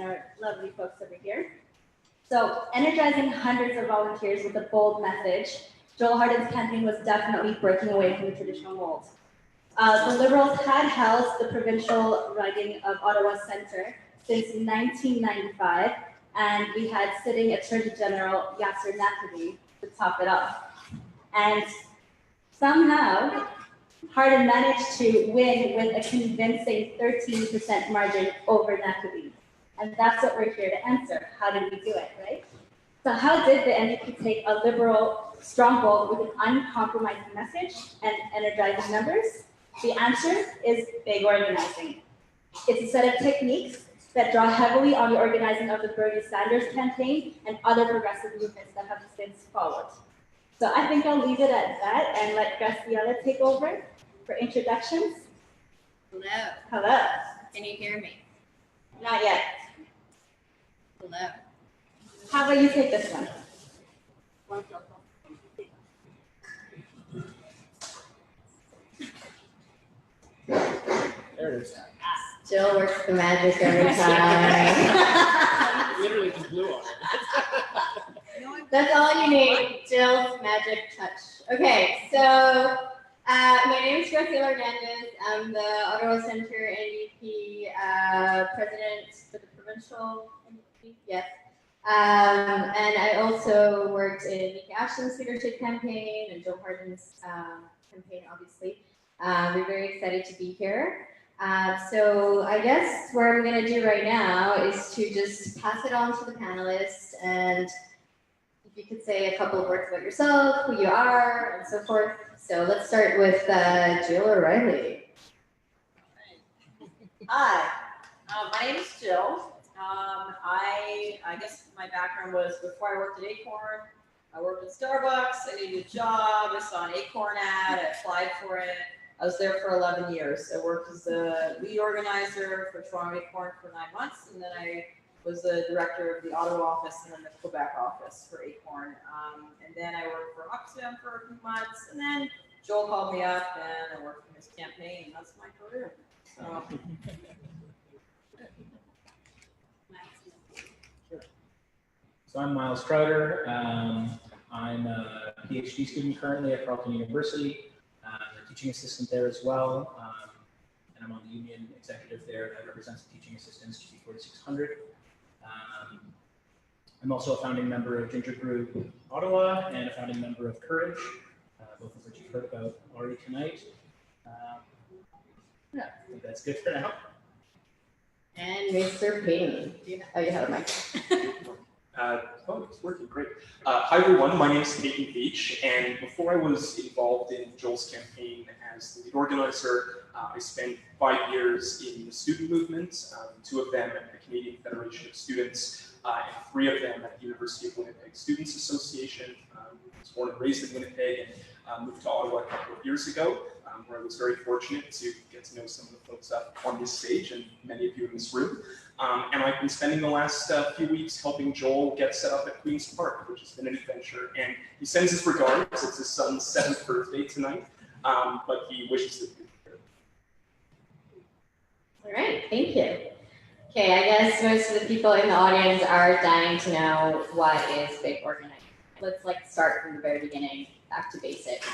and our lovely folks over here. So, energizing hundreds of volunteers with a bold message, Joel Harden's campaign was definitely breaking away from the traditional mold. The Liberals had held the provincial riding of Ottawa Centre since 1995, and we had sitting Attorney General Yasir Naqvi to top it off. And somehow, Harden managed to win with a convincing 13% margin over Naqvi. And that's what we're here to answer. How did we do it, right? So how did the NDP take a Liberal stronghold with an uncompromising message and energizing numbers? The answer is big organizing. It's a set of techniques that draw heavily on the organizing of the Bernie Sanders campaign and other progressive movements that have since followed. So I think I'll leave it at that and let Graciela take over for introductions. Hello. Hello. Can you hear me? Not yet. Hello. How about you take this one? There it is. Jill works the magic every time. Literally just blew on it. That's all you need, Jill's magic touch. Okay, so my name is Joel Harden. I'm the Ottawa Centre NDP president for the provincial NDP. Yes. And I also worked in Nikki Ashton's leadership campaign and Joel Harden's campaign, obviously. We're very excited to be here. So I guess what I'm going to do right now is to just pass it on to the panelists, and if you could say a couple of words about yourself, who you are, and so forth. So let's start with Jill O'Reilly. Hi, my name is Jill. I guess my background was before I worked at Acorn. I worked at Starbucks. I needed a job. I saw an Acorn ad. I applied for it. I was there for 11 years. I worked as a lead organizer for Toronto Acorn for 9 months, and then I was the director of the Ottawa office and then the Quebec office for Acorn. And then I worked for Oxfam for a few months, and then Joel called me up, and I worked in his campaign, and that's my career. So. So I'm Miles Crowder. I'm a PhD student currently at Carleton University. I'm a teaching assistant there as well. And I'm on the union executive there that represents the teaching assistants, GP 4600. I'm also a founding member of Ginger Group Ottawa and a founding member of Courage, both of which you've heard about already tonight. Yeah, I think that's good for now. And Mr. Payne. Oh, you have a mic. Oh, it's working great. Hi everyone, my name is Nathan Beach, and before I was involved in Joel's campaign as the lead organizer, I spent 5 years in the student movement, 2 of them at the Canadian Federation of Students, and 3 of them at the University of Winnipeg Students Association. I was born and raised in Winnipeg and moved to Ottawa a couple of years ago, where I was very fortunate to get to know some of the folks up on this stage and many of you in this room. And I've been spending the last few weeks helping Joel get set up at Queen's Park, which has been an adventure. And he sends his regards. It's his son's 7th birthday tonight, but he wishes to be here. All right, thank you. Okay, I guess most of the people in the audience are dying to know what is big organizing. Let's start from the very beginning, back to basics.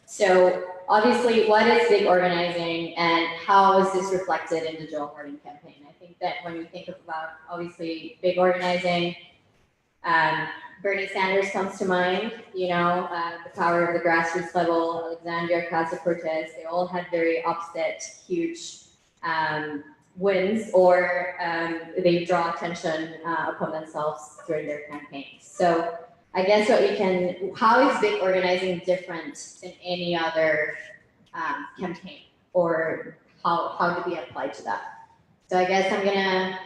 So obviously, what is big organizing and how is this reflected in the Joel Harden campaign? I think that when we think about, obviously, big organizing, Bernie Sanders comes to mind, you know, the power of the grassroots level, Alexandria Ocasio-Cortez, they all had very opposite, huge wins, or they draw attention upon themselves during their campaigns. So I guess how is big organizing different than any other campaign, or how do we apply to that? So I guess I'm gonna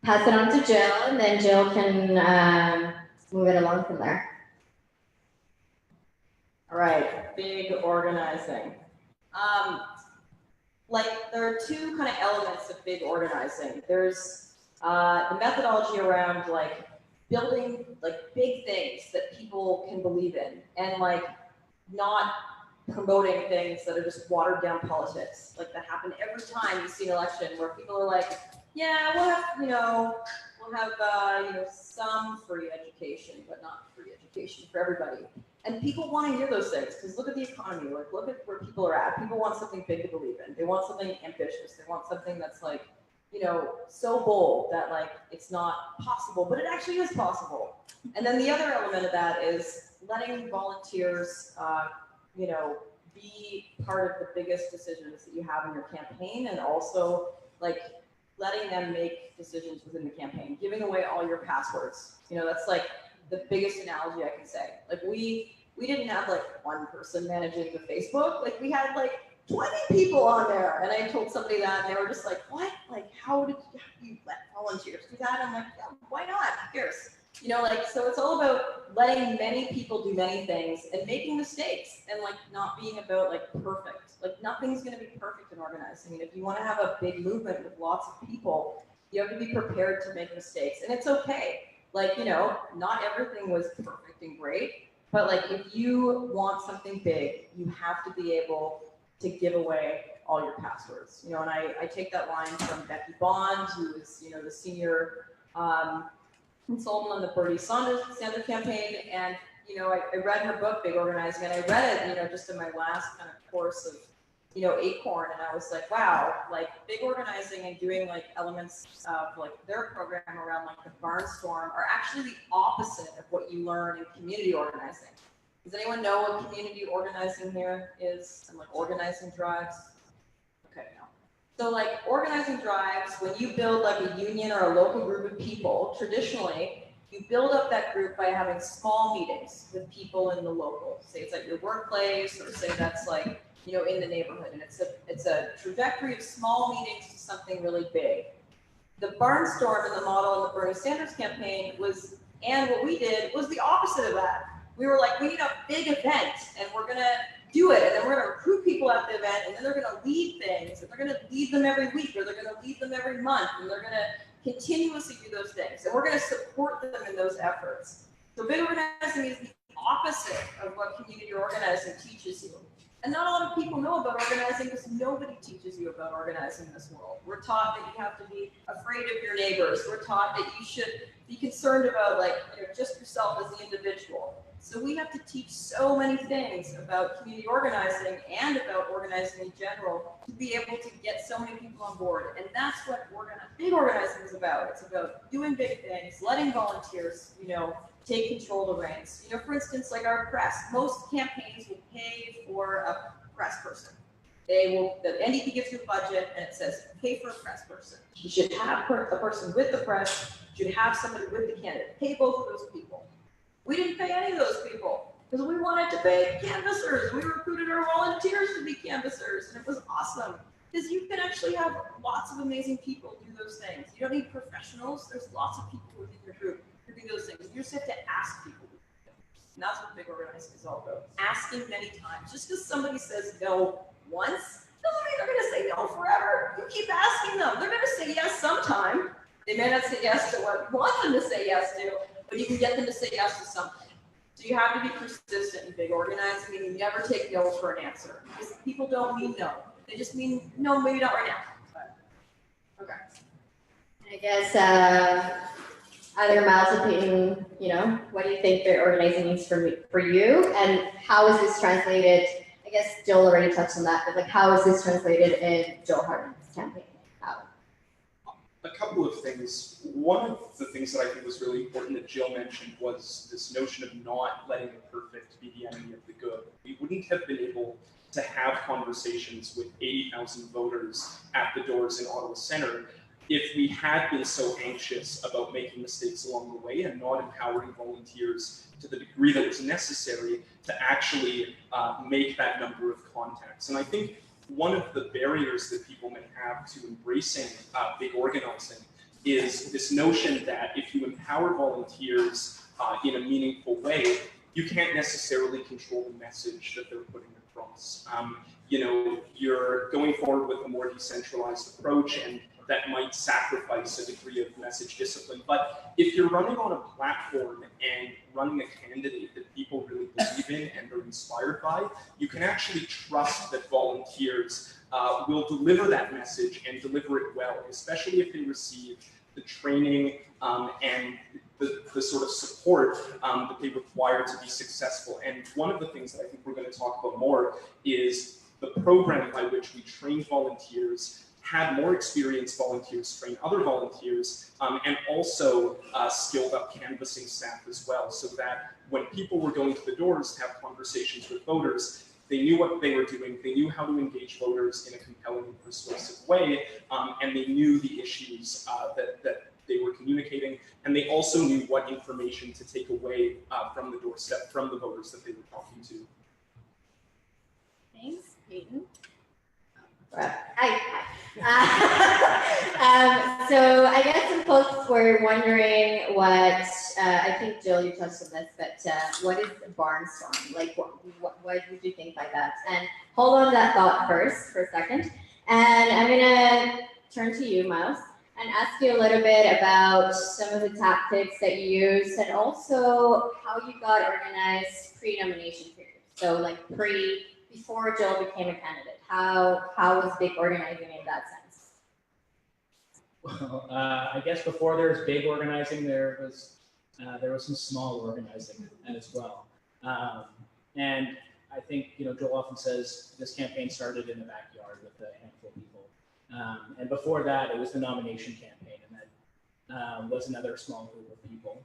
pass it on to Jill, and then Jill can move it along from there. All right, big organizing. There are 2 kind of elements of big organizing. There's the methodology around building big things that people can believe in, and not promoting things that are just watered down politics, that happen every time you see an election where people are like, yeah, we'll have some free education, but not free education for everybody. And people want to hear those things because look at the economy, like look at where people are at. People want something big to believe in. They want something ambitious. They want something that's like, so bold that like it's not possible, but it actually is possible. And then the other element of that is letting volunteers, be part of the biggest decisions that you have in your campaign, and also like letting them make decisions within the campaign, giving away all your passwords. That's like the biggest analogy I can say. Like we didn't have like one person managing the Facebook, like we had like 20 people on there. And I told somebody that and they were just like, what? Like how did you let volunteers do that? I'm like, yeah, why not? Who cares? So it's all about letting many people do many things and making mistakes and like not being about like perfect. Like nothing's going to be perfect in organizing. And if you want to have a big movement with lots of people, you have to be prepared to make mistakes. And it's okay. Like, not everything was perfect and great, but like if you want something big, you have to be able to give away all your passwords. And I take that line from Becky Bond, who is, the senior consultant on the Bernie Sanders campaign. And, I read her book, Big Organizing, and I read it, just in my last kind of course of, Acorn. And I was like, wow, like big organizing and doing like elements of like their program around like the Barnstorm are actually the opposite of what you learn in community organizing. Does anyone know what community organizing here is and like organizing drives? Okay, no. So like organizing drives, when you build like a union or a local group of people, traditionally, you build up that group by having small meetings with people in the local. Say it's at your workplace, or say that's like, in the neighborhood. And it's a trajectory of small meetings to something really big. The Barnstorm in the model in the Bernie Sanders campaign was, and what we did was the opposite of that. We were like, we need a big event and we're going to do it. And then we're going to recruit people at the event, and then they're going to lead things, and they're going to lead them every week, or they're going to lead them every month, and they're going to continuously do those things. And we're going to support them in those efforts. So big organizing is the opposite of what community organizing teaches you. And not a lot of people know about organizing because nobody teaches you about organizing in this world. We're taught that you have to be afraid of your neighbors. We're taught that you should be concerned about like, just yourself as the individual. So we have to teach so many things about community organizing and about organizing in general to be able to get so many people on board. And that's what big organizing is about. It's about doing big things, letting volunteers, take control of the reins. For instance, like our press, most campaigns will pay for a press person. The NDP gives you a budget and it says, pay for a press person. You should have a person with the press, you should have somebody with the candidate. Pay both of those people. We didn't pay any of those people because we wanted to pay canvassers. We recruited our volunteers to be canvassers, and it was awesome because you can actually have lots of amazing people do those things. You don't need professionals. There's lots of people within your group who do those things. You just have to ask people. And that's what big organizing is all about. Asking many times. Just because somebody says no once doesn't mean they're going to say no forever. You keep asking them. They're going to say yes sometime. They may not say yes to what you want them to say yes to, but you can get them to say yes to something. So you have to be persistent in big organizing, and you never take no for an answer. Because people don't mean no. They just mean no, maybe not right now. But, okay. I guess other Miles' opinion, what do you think big organizing means for you, and how is this translated? I guess Joel already touched on that, but like how is this translated in Joel Harden's campaign? A couple of things. One of the things that I think was really important that Jill mentioned was this notion of not letting the perfect be the enemy of the good. We wouldn't have been able to have conversations with 80,000 voters at the doors in Ottawa Centre if we had been so anxious about making mistakes along the way and not empowering volunteers to the degree that was necessary to actually make that number of contacts. And I think one of the barriers that people may have to embracing big organizing is this notion that if you empower volunteers in a meaningful way, you can't necessarily control the message that they're putting across. You're going forward with a more decentralized approach, and that might sacrifice a degree of message discipline. But if you're running on a platform and running a candidate that people really believe in and are inspired by, you can actually trust that volunteers will deliver that message and deliver it well, especially if they receive the training and the sort of support that they require to be successful. And one of the things that I think we're going to talk about more is the program by which we train volunteers, had more experienced volunteers train other volunteers, and also skilled up canvassing staff as well, so that when people were going to the doors to have conversations with voters, they knew what they were doing, they knew how to engage voters in a compelling and persuasive way, and they knew the issues that they were communicating, and they also knew what information to take away from the doorstep, from the voters that they were talking to. Thanks, Peyton. So I guess some folks were wondering what, I think Jill, you touched on this, but what is a barnstorm? Like, what would you think by that? And hold on to that thought first for a second. And I'm gonna turn to you, Miles, and ask you a little bit about some of the tactics that you used and also how you got organized pre-nomination period. So like before Joel became a candidate, how was big organizing in that sense? Well, I guess before there was big organizing, there was some small organizing as well. And I think, Joel often says this campaign started in the backyard with a handful of people. And before that, it was the nomination campaign, and that was another small group of people.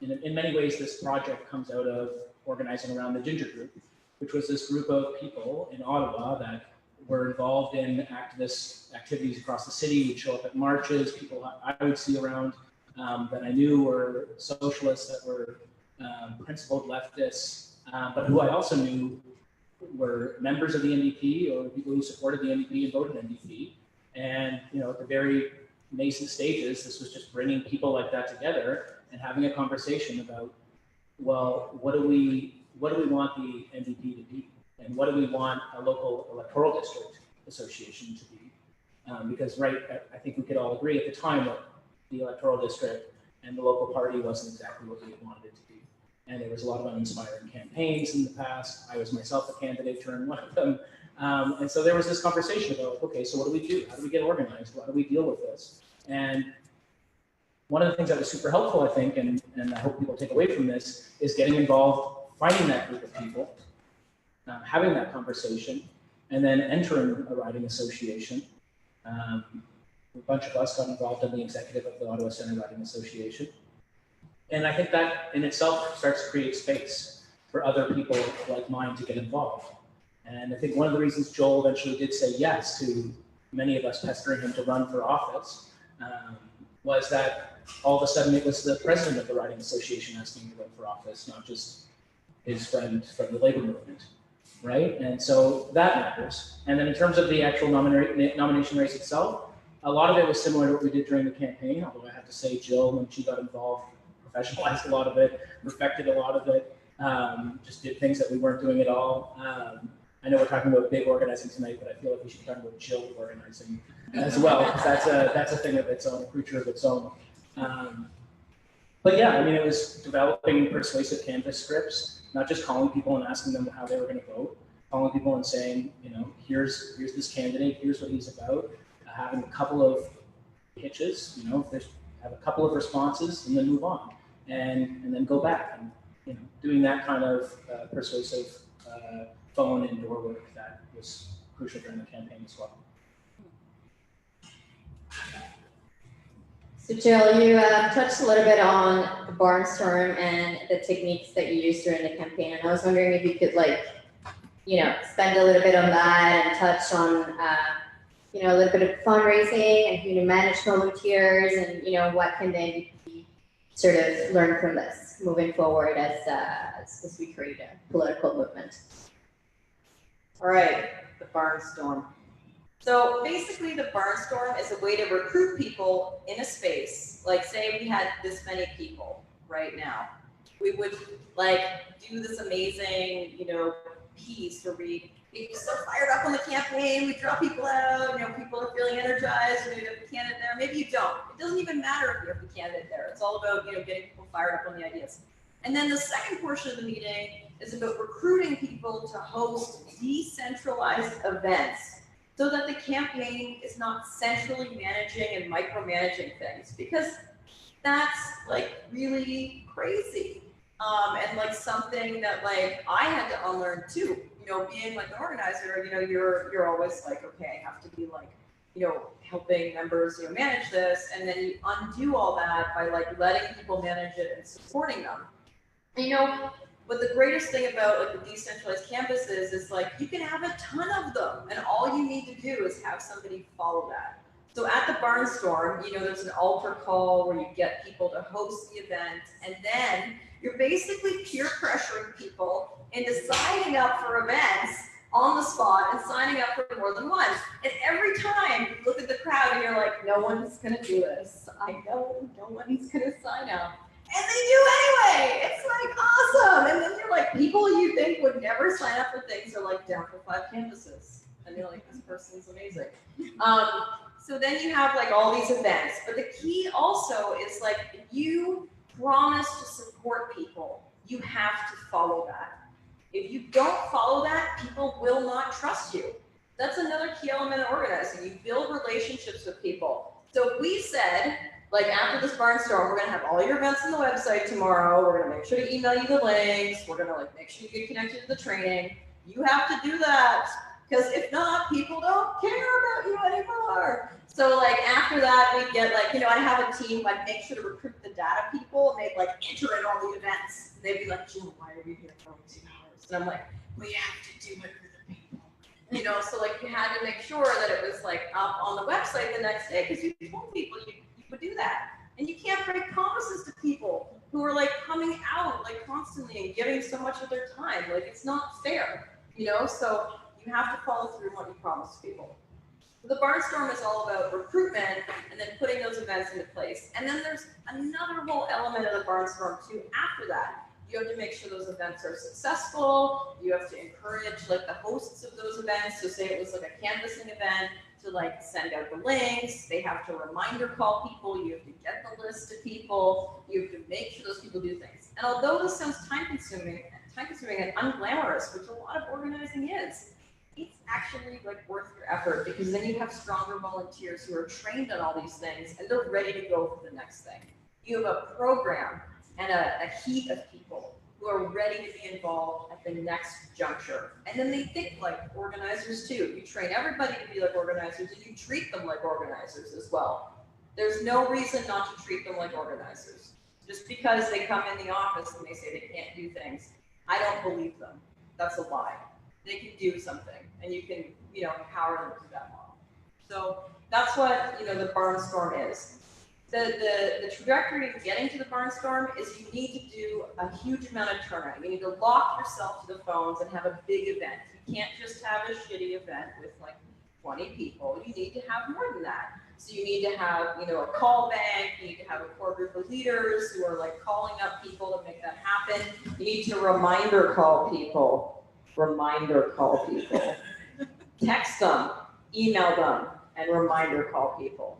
In many ways, this project comes out of organizing around the Ginger Group, which was this group of people in Ottawa that were involved in activist activities across the city. We'd show up at marches, people I would see around that I knew were socialists, that were principled leftists, but who I also knew were members of the NDP or people who supported the NDP and voted NDP. And at the very nascent stages, this was just bringing people like that together and having a conversation about, well, what do we want the NDP to be? And what do we want a local electoral district association to be? Because I think we could all agree at the time that the electoral district and the local party wasn't exactly what we wanted it to be. And there was a lot of uninspiring campaigns in the past. I was myself a candidate during one of them. And so there was this conversation about, okay, so what do we do? How do we get organized? How do we deal with this? And one of the things that was super helpful, I think, and I hope people take away from this, is getting involved, finding that group of people, having that conversation, and then entering a riding association. A bunch of us got involved in the executive of the Ottawa Centre Riding Association. And I think that in itself starts to create space for other people like mine to get involved. And I think one of the reasons Joel eventually did say yes to many of us pestering him to run for office was that all of a sudden it was the president of the Riding Association asking him to run for office, not just his friend from the labor movement, right? And so that matters. And then in terms of the actual nomination race itself, a lot of it was similar to what we did during the campaign, although I have to say Jill, when she got involved, professionalized a lot of it, perfected a lot of it, just did things that we weren't doing at all. I know we're talking about big organizing tonight, but I feel like we should be talking about Jill organizing as well, because that's a thing of its own, a creature of its own. But yeah, I mean, it was developing persuasive canvas scripts, not just calling people and asking them how they were going to vote, calling people and saying, here's this candidate, here's what he's about, having a couple of pitches, have a couple of responses, and then move on, and then go back, and doing that kind of persuasive phone and door work that was crucial during the campaign as well. So Jill, you touched a little bit on the barnstorm and the techniques that you used during the campaign, and I was wondering if you could spend a little bit on that and touch on a little bit of fundraising and manage volunteers, and what can they sort of learn from this moving forward as we create a political movement. All right, the barnstorm. So basically the barnstorm is a way to recruit people in a space. Like say we had this many people right now. We would do this amazing, piece where we get so fired up on the campaign, we draw people out, people are feeling energized, you have a candidate there. Maybe you don't. It doesn't even matter if you have a candidate there. It's all about, getting people fired up on the ideas. And then the second portion of the meeting is about recruiting people to host decentralized events so that the campaign is not centrally managing and micromanaging things, because that's like really crazy. And like something that like I had to unlearn too, you know, being like an organizer, you know, you're always like, okay, I have to be like, you know, helping members, you know, manage this, and then you undo all that by like letting people manage it and supporting them. And you know, but the greatest thing about like the decentralized campuses is like you can have a ton of them, and all you need to do is have somebody follow that. So at the Barnstorm, you know, there's an altar call where you get people to host the event, and then you're basically peer pressuring people into signing up for events on the spot and signing up for more than one. And every time you look at the crowd and you're like, no one's gonna do this. I know no one's gonna sign up. And they do anyway. It's like awesome. And then you're like, people you think would never sign up for things are like down for 5 campuses. And you're like, this person's amazing. So then you have like all these events. But the key also is like, if you promise to support people, you have to follow that. If you don't follow that, people will not trust you. That's another key element of organizing. You build relationships with people. So if we said, like after this Barnstorm, we're gonna have all your events on the website tomorrow, we're gonna make sure to email you the links, we're gonna like make sure you get connected to the training, you have to do that. Because if not, people don't care about you anymore. So like after that, we get like, you know, I have a team, I'd make sure to recruit the data people, and they'd like enter in all the events. And they'd be like, Jill, why are we here for 2 hours? And I'm like, we have to do it for the people. You know, so like you had to make sure that it was like up on the website the next day, because you told people you would do that. And you can't break promises to people who are like coming out like constantly and giving so much of their time. Like it's not fair, you know? So you have to follow through on what you promise people. The Barnstorm is all about recruitment and then putting those events into place. And then there's another whole element of the Barnstorm too after that. You have to make sure those events are successful. You have to encourage like the hosts of those events. So say it was like a canvassing event, to like send out the links. They have to reminder call people. You have to get the list to people. You have to make sure those people do things. And although this sounds time consuming and unglamorous, which a lot of organizing is, it's actually like worth your effort, because then you have stronger volunteers who are trained on all these things and they're ready to go for the next thing. You have a program and a heat of people who are ready to be involved at the next juncture. And then they think like organizers too. You train everybody to be like organizers, and you treat them like organizers as well. There's no reason not to treat them like organizers. Just because they come in the office and they say they can't do things, I don't believe them. That's a lie. They can do something, and you can, you know, empower them to that model. So that's what, you know, the Barnstorm is. The trajectory of getting to the Barnstorm is you need to do a huge amount of turnout. You need to lock yourself to the phones and have a big event. You can't just have a shitty event with like 20 people. You need to have more than that. So you need to have, you know, a call bank. You need to have a core group of leaders who are like calling up people to make that happen. You need to reminder call people. Text them, email them, and reminder call people.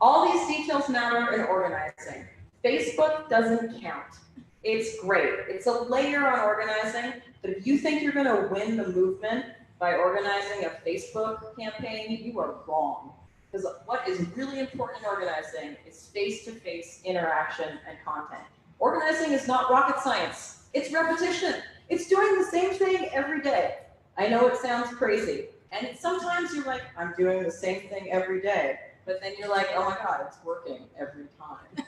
All these details matter in organizing. Facebook doesn't count. It's great. It's a layer on organizing, but if you think you're gonna win the movement by organizing a Facebook campaign, you are wrong. Because what is really important in organizing is face-to-face interaction and content. Organizing is not rocket science. It's repetition. It's doing the same thing every day. I know it sounds crazy. And sometimes you're like, I'm doing the same thing every day. But then you're like, oh my God, it's working every time.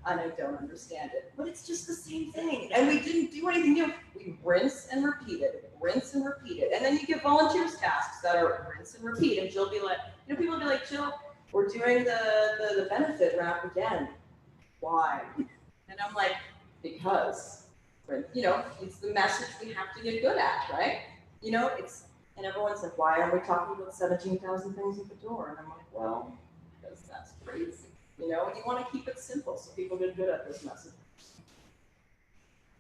And I don't understand it. But it's just the same thing. And we didn't do anything new. We rinse and repeat it, rinse and repeat it. And then you give volunteers tasks that are rinse and repeat. And Jill be like, you know, people will be like, Jill, we're doing the benefit wrap again. Why? And I'm like, because, you know, it's the message we have to get good at, right? You know, it's, and everyone's like, why are we talking about 17,000 things at the door? And I'm like, well, because that's crazy. You know, and you want to keep it simple so people get good at this message.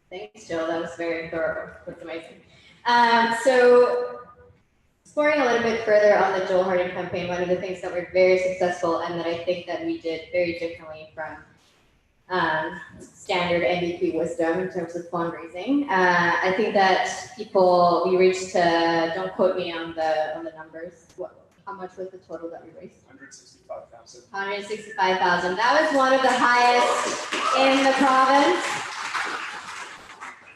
Thanks, Jill. That was very thorough. That's amazing. So, exploring a little bit further on the Joel Harden campaign, one of the things that were very successful and that I think that we did very differently from standard MVP wisdom in terms of fundraising. I think that we reached, don't quote me on the numbers. What How much was the total that we raised? 165,000. 165,000. That was one of the highest in the province.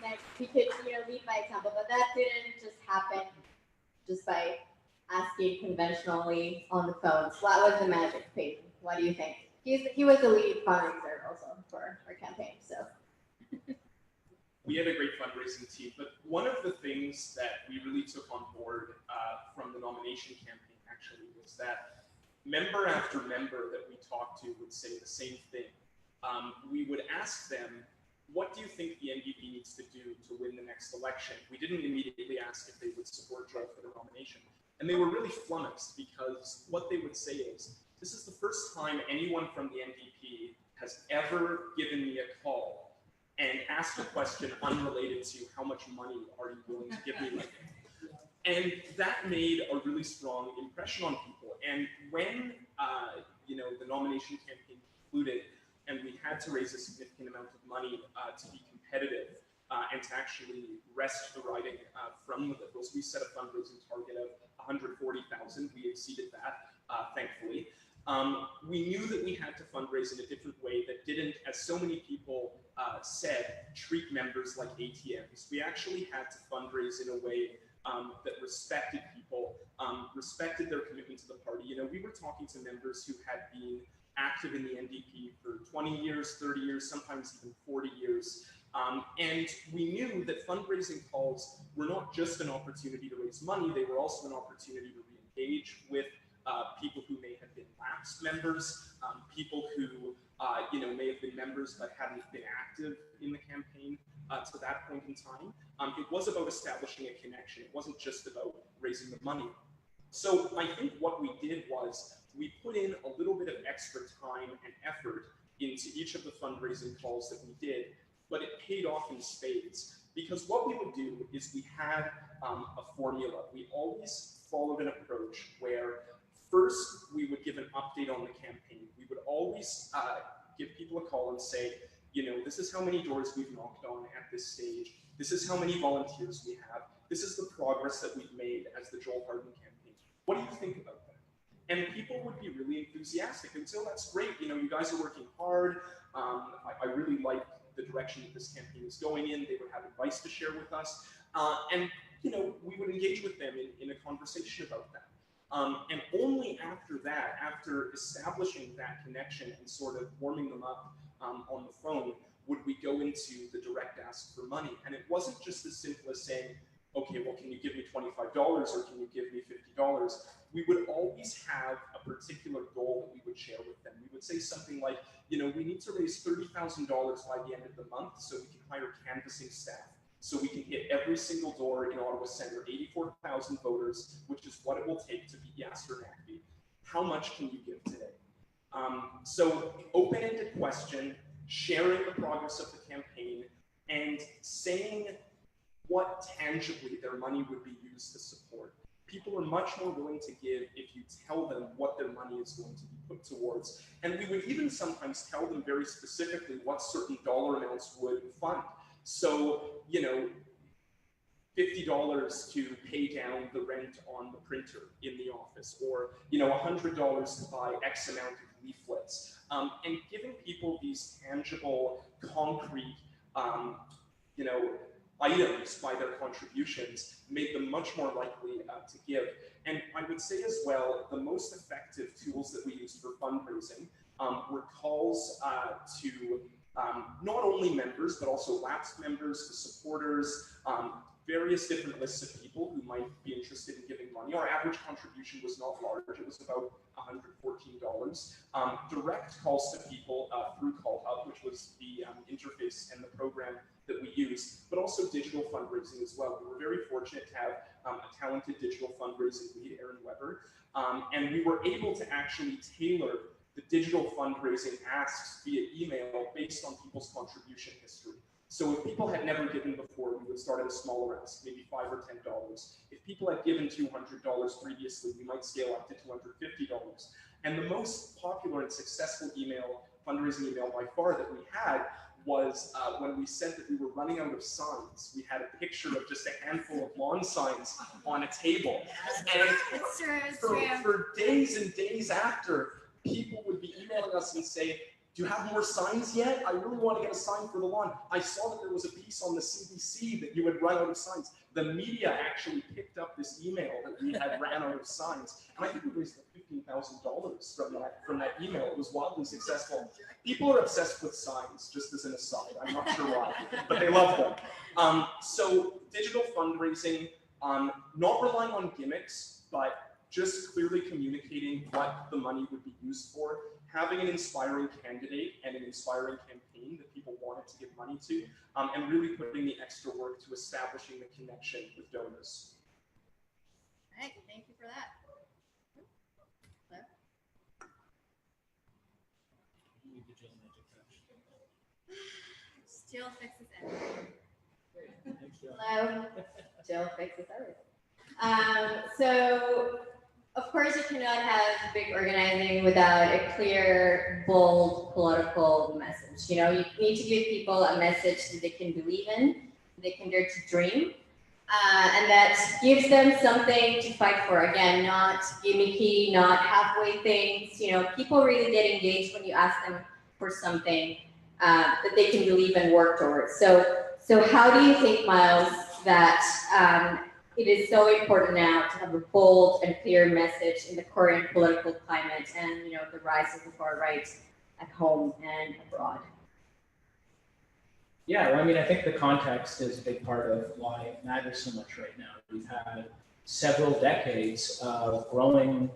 Like, we could, lead by example, but that didn't just happen just by asking conventionally on the phone. So what was the magic, Peyton? What do you think? He was the lead fundraiser also for our campaign, so. We had a great fundraising team, but one of the things that we really took on board from the nomination campaign actually was that member after member that we talked to would say the same thing. We would ask them, what do you think the NDP needs to do to win the next election? We didn't immediately ask if they would support Joel for the nomination. And they were really flummoxed because what they would say is, this is the first time anyone from the NDP has ever given me a call and asked a question unrelated to how much money are you willing to give me right now. And that made a really strong impression on people. And when the nomination campaign concluded and we had to raise a significant amount of money to be competitive and to actually wrest the riding from the Liberals, we set a fundraising target of 140,000. We exceeded that, thankfully. We knew that we had to fundraise in a different way that didn't, as so many people said, treat members like ATMs. We actually had to fundraise in a way that respected people, respected their commitment to the party. We were talking to members who had been active in the NDP for 20 years, 30 years, sometimes even 40 years. And we knew that fundraising calls were not just an opportunity to raise money, they were also an opportunity to re-engage with people who may have been lapsed members, people who may have been members but hadn't been active in the campaign to that point in time. It was about establishing a connection. It wasn't just about raising the money. So I think what we did was we put in a little bit of extra time and effort into each of the fundraising calls that we did, but it paid off in spades. Because what we would do is we had a formula. We always followed an approach where first we would give an update on the campaign. We would always give people a call and say, this is how many doors we've knocked on at this stage. This is how many volunteers we have. This is the progress that we've made as the Joel Harden campaign. What do you think about that? And people would be really enthusiastic and say, oh, that's great. You guys are working hard. I really like the direction that this campaign is going in. They would have advice to share with us. And we would engage with them in a conversation about that. And only after that, after establishing that connection and sort of warming them up on the phone, would we go into the direct ask for money. And it wasn't just as simple as saying, okay, well, can you give me $25 or can you give me $50? We would always have a particular goal that we would share with them. We would say something like, we need to raise $30,000 by the end of the month so we can hire canvassing staff, so we can hit every single door in Ottawa Centre, 84,000 voters, which is what it will take to beat Yasir Naqvi. How much can you give today? So open-ended question, sharing the progress of the campaign, and saying what tangibly their money would be used to support. People are much more willing to give if you tell them what their money is going to be put towards. And we would even sometimes tell them very specifically what certain dollar amounts would fund. So, $50 to pay down the rent on the printer in the office, or $100 to buy X amount of leaflets, and giving people these tangible, concrete, items by their contributions made them much more likely to give. And I would say as well, the most effective tools that we used for fundraising were calls to not only members, but also lapsed members, to supporters, various different lists of people who might be interested in giving money. Our average contribution was not large, it was about $114. Direct calls to people through Call Hub, which was the interface and the program that we used, but also digital fundraising as well. We were very fortunate to have a talented digital fundraising lead, Aaron Weber, and we were able to actually tailor the digital fundraising asks via email based on people's contribution history. So if people had never given before, we would start at a smaller ask, maybe $5 or $10. If people had given $200 previously, we might scale up to $250. And the most popular and successful fundraising email by far that we had was when we said that we were running out of signs, we had a picture of just a handful of lawn signs on a table. And It's true, it's for days and days after, people would be emailing us and say, do you have more signs yet? I really want to get a sign for the lawn. I saw that there was a piece on the CBC that you had run out of signs. The media actually picked up this email that we had ran out of signs. And I think we raised like $15,000 from that email. It was wildly successful. People are obsessed with signs, just as an aside. I'm not sure why, but they love them. So digital fundraising, not relying on gimmicks, but just clearly communicating what the money would be used for, having an inspiring candidate and an inspiring campaign that people wanted to give money to, and really putting the extra work to establishing the connection with donors. All right, thank you for that. Jill fixes everything. Hello. Jill fixes everything. So, of course, you cannot have big organizing without a clear, bold political message. You know, you need to give people a message that they can believe in, they can dare to dream, and that gives them something to fight for. Again, not gimmicky, not halfway things. You know, people really get engaged when you ask them for something that they can believe and work towards. So how do you think, Miles, that it is so important now to have a bold and clear message in the current political climate and, you know, the rise of the far right at home and abroad? Yeah, well, I mean, I think the context is a big part of why it matters so much right now. We've had several decades of growing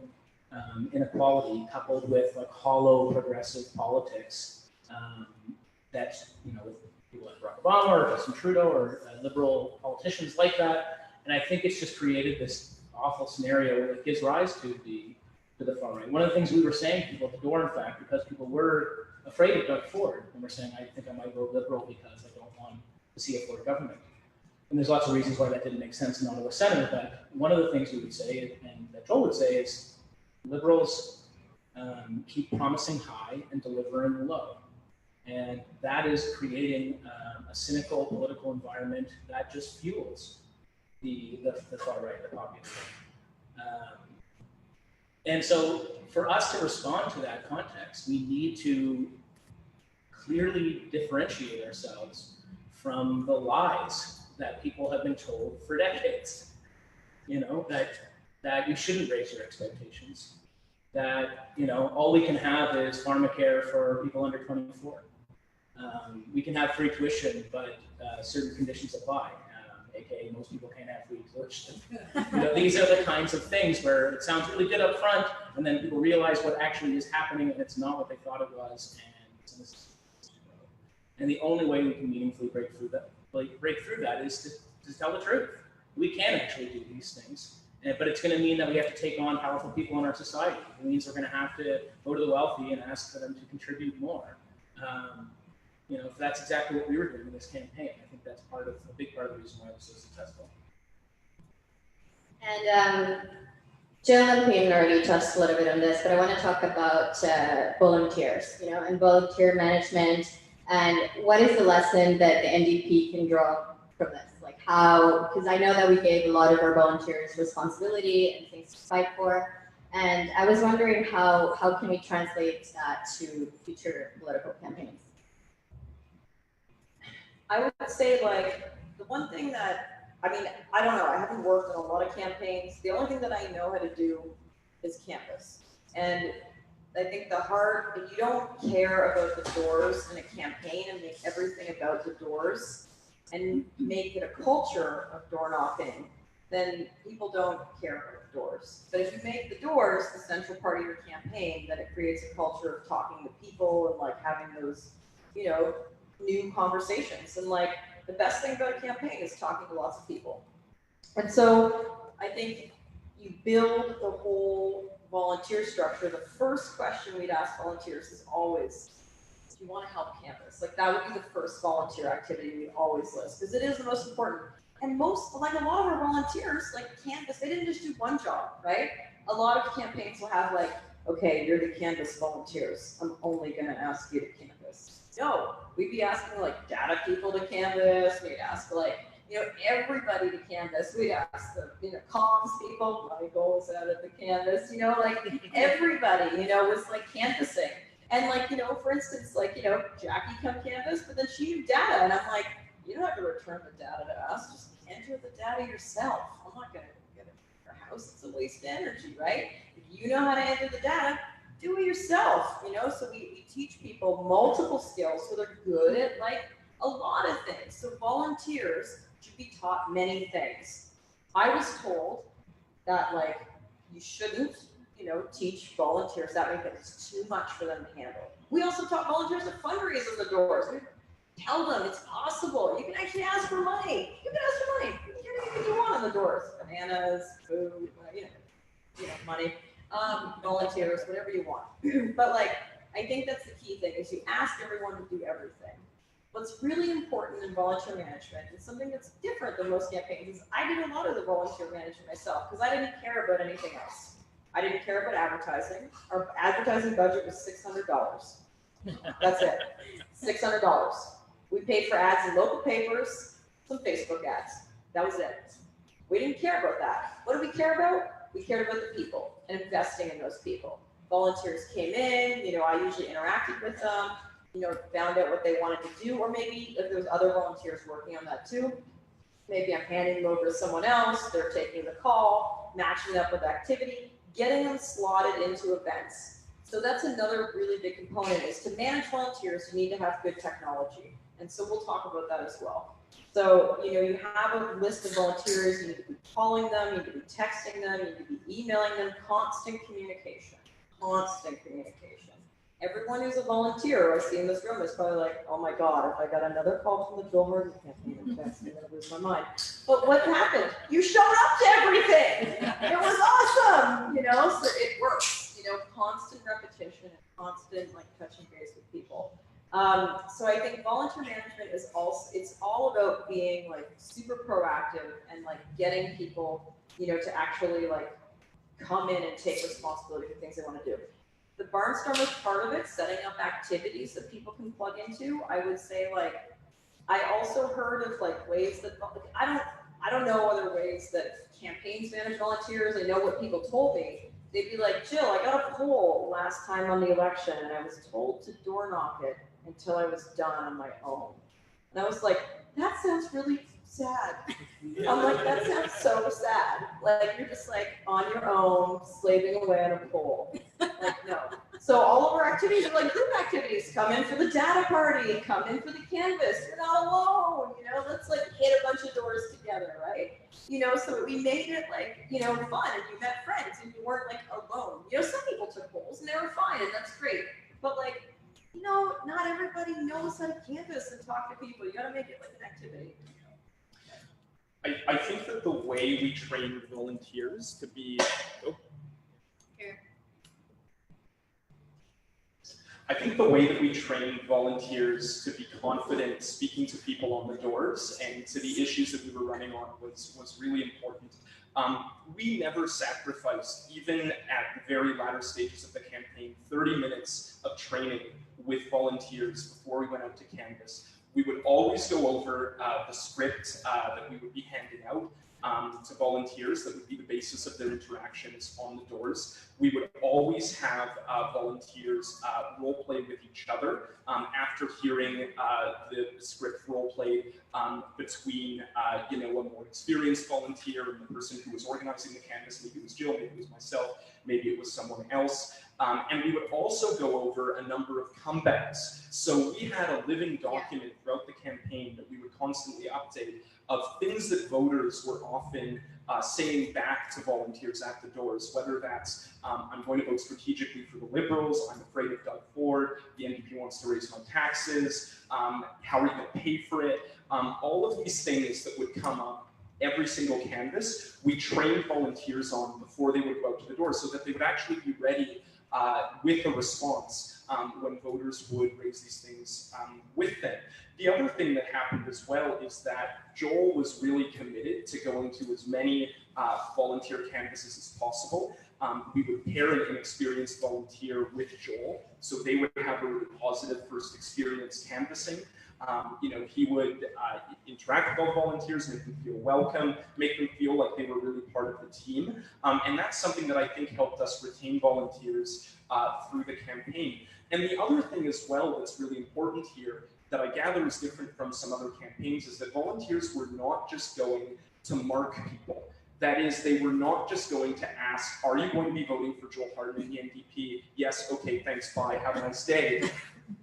inequality coupled with like hollow progressive politics that, you know, with people like Barack Obama or Justin Trudeau or liberal politicians like that. And I think it's just created this awful scenario that gives rise to the far right. One of the things we were saying to people at the door, in fact, because people were afraid of Doug Ford, and we're saying, I think I might vote Liberal because I don't want to see a Ford government. And there's lots of reasons why that didn't make sense in Ottawa Centre, but one of the things we would say, and that Joel would say, is Liberals keep promising high and delivering low. And that is creating a cynical political environment that just fuels the far right, the populism. And so for us to respond to that context, we need to clearly differentiate ourselves from the lies that people have been told for decades. You know, that you shouldn't raise your expectations, that, you know, all we can have is pharmacare for people under 24. We can have free tuition, but certain conditions apply. AKA most people can't have free tuition. You know, these are the kinds of things where it sounds really good up front, and then people realize what actually is happening, and it's not what they thought it was, and the only way we can meaningfully break through that is to tell the truth. We can actually do these things, but it's going to mean that we have to take on powerful people in our society. It means we're going to have to go to the wealthy and ask for them to contribute more. You know, that's exactly what we were doing in this campaign. I think that's a big part of the reason why it was so successful. And Jill and Peyton already touched a little bit on this, but I want to talk about volunteers, you know, and volunteer management, and what is the lesson that the NDP can draw from this? Like how, because I know that we gave a lot of our volunteers responsibility and things to fight for, and I was wondering how can we translate that to future political campaigns? I would say, like, the one thing that, I mean, I don't know, I haven't worked on a lot of campaigns. The only thing that I know how to do is canvas. And I think if you don't care about the doors in a campaign and make everything about the doors and make it a culture of door knocking, then people don't care about the doors. But if you make the doors the central part of your campaign, then it creates a culture of talking to people and like having those, you know, new conversations. And like the best thing about a campaign is talking to lots of people. And so I think you build the whole volunteer structure. The first question we'd ask volunteers is always, do you want to help canvas? Like that would be the first volunteer activity we'd always list, because it is the most important. And a lot of our volunteers, like canvas, they didn't just do one job, right? A lot of campaigns will have like, okay, you're the canvas volunteers. I'm only going to ask you to canvas. No, we'd be asking like data people to canvas, we'd ask like, everybody to canvas. We'd ask the, comms people, Michael's out at the canvas, like everybody, was like canvassing. And like, for instance, like, Jackie come canvas, but then she knew data. And I'm like, you don't have to return the data to us, just enter the data yourself. I'm not gonna get it in your house, it's a waste of energy, right? If you know how to enter the data, do it yourself, So we teach people multiple skills so they're good at like a lot of things. So volunteers should be taught many things. I was told that like you shouldn't, teach volunteers that many things. It's too much for them to handle. We also taught volunteers to fundraise on the doors. We tell them it's possible. You can actually ask for money. You can ask for money. You can get anything you want on the doors. Bananas, food, money, volunteers, whatever you want. But like, I think that's the key thing is you ask everyone to do everything. What's really important in volunteer management is something that's different than most campaigns is I did a lot of the volunteer management myself because I didn't care about anything else. I didn't care about advertising. Our advertising budget was $600. That's it, $600. We paid for ads in local papers, some Facebook ads. That was it. We didn't care about that. What did we care about? We cared about the people and investing in those people. Volunteers came in, I usually interacted with them, found out what they wanted to do, or maybe if there's other volunteers working on that too, maybe I'm handing them over to someone else, they're taking the call, matching up with activity, getting them slotted into events. So that's another really big component is to manage volunteers, you need to have good technology. And so we'll talk about that as well. So, you have a list of volunteers, you need to be calling them, you need to be texting them, you need to be emailing them, constant communication. Everyone who's a volunteer I see in this room is probably like, oh my God, if I got another call from the Joel Harden campaign, I'm gonna lose my mind. But what happened? You showed up to everything. It was awesome, so it works, constant repetition and constant like touching base with people. So I think volunteer management is also, it's all about being like super proactive and like getting people, to actually like come in and take responsibility for things they want to do. The Barnstorm is part of it, setting up activities that people can plug into. I would say like, I also heard of like ways that, I don't know other ways that campaigns manage volunteers. I know what people told me. They'd be like, Jill, I got a poll last time on the election and I was told to door knock it until I was done on my own. And I was like, that sounds really sad. I'm like, that sounds so sad. Like, you're just like on your own, slaving away on a poll. Like, no. So all of our activities are like group activities. Come in for the data party, come in for the canvas. You're not alone, let's like hit a bunch of doors together, right? So we made it like, fun and you met friends and you weren't like alone. Some people took polls and they were fine and that's great. But like, not everybody knows how to canvas and talk to people. You gotta make it like an activity. I think that the way we train volunteers to be, I think the way that we train volunteers to be confident speaking to people on the doors and to the issues that we were running on was really important. We never sacrificed, even at the very latter stages of the campaign, 30 minutes of training with volunteers before we went out to canvas. We would always go over the script that we would be handing out to volunteers that would be the basis of their interactions on the doors. We would always have volunteers role play with each other after hearing the script role play between a more experienced volunteer and the person who was organizing the canvas. Maybe it was Jill, maybe it was myself, maybe it was someone else. And we would also go over a number of comebacks. So we had a living document throughout the campaign that we would constantly update of things that voters were often saying back to volunteers at the doors, whether that's, I'm going to vote strategically for the Liberals, I'm afraid of Doug Ford, the NDP wants to raise my taxes, how are you going to pay for it? All of these things that would come up every single canvas, we trained volunteers on before they would go out to the door so that they would actually be ready with a response when voters would raise these things with them. The other thing that happened as well is that Joel was really committed to going to as many volunteer canvases as possible. we would pair an inexperienced volunteer with Joel, so they would have a really positive first experience canvassing. He would interact with all volunteers, make them feel welcome, make them feel like they were really part of the team. And that's something that I think helped us retain volunteers through the campaign. And the other thing as well that's really important here that I gather is different from some other campaigns is that volunteers were not just going to mark people. That is, they were not just going to ask, are you going to be voting for Joel Harden in the NDP? Yes, okay, thanks, bye, have a nice day.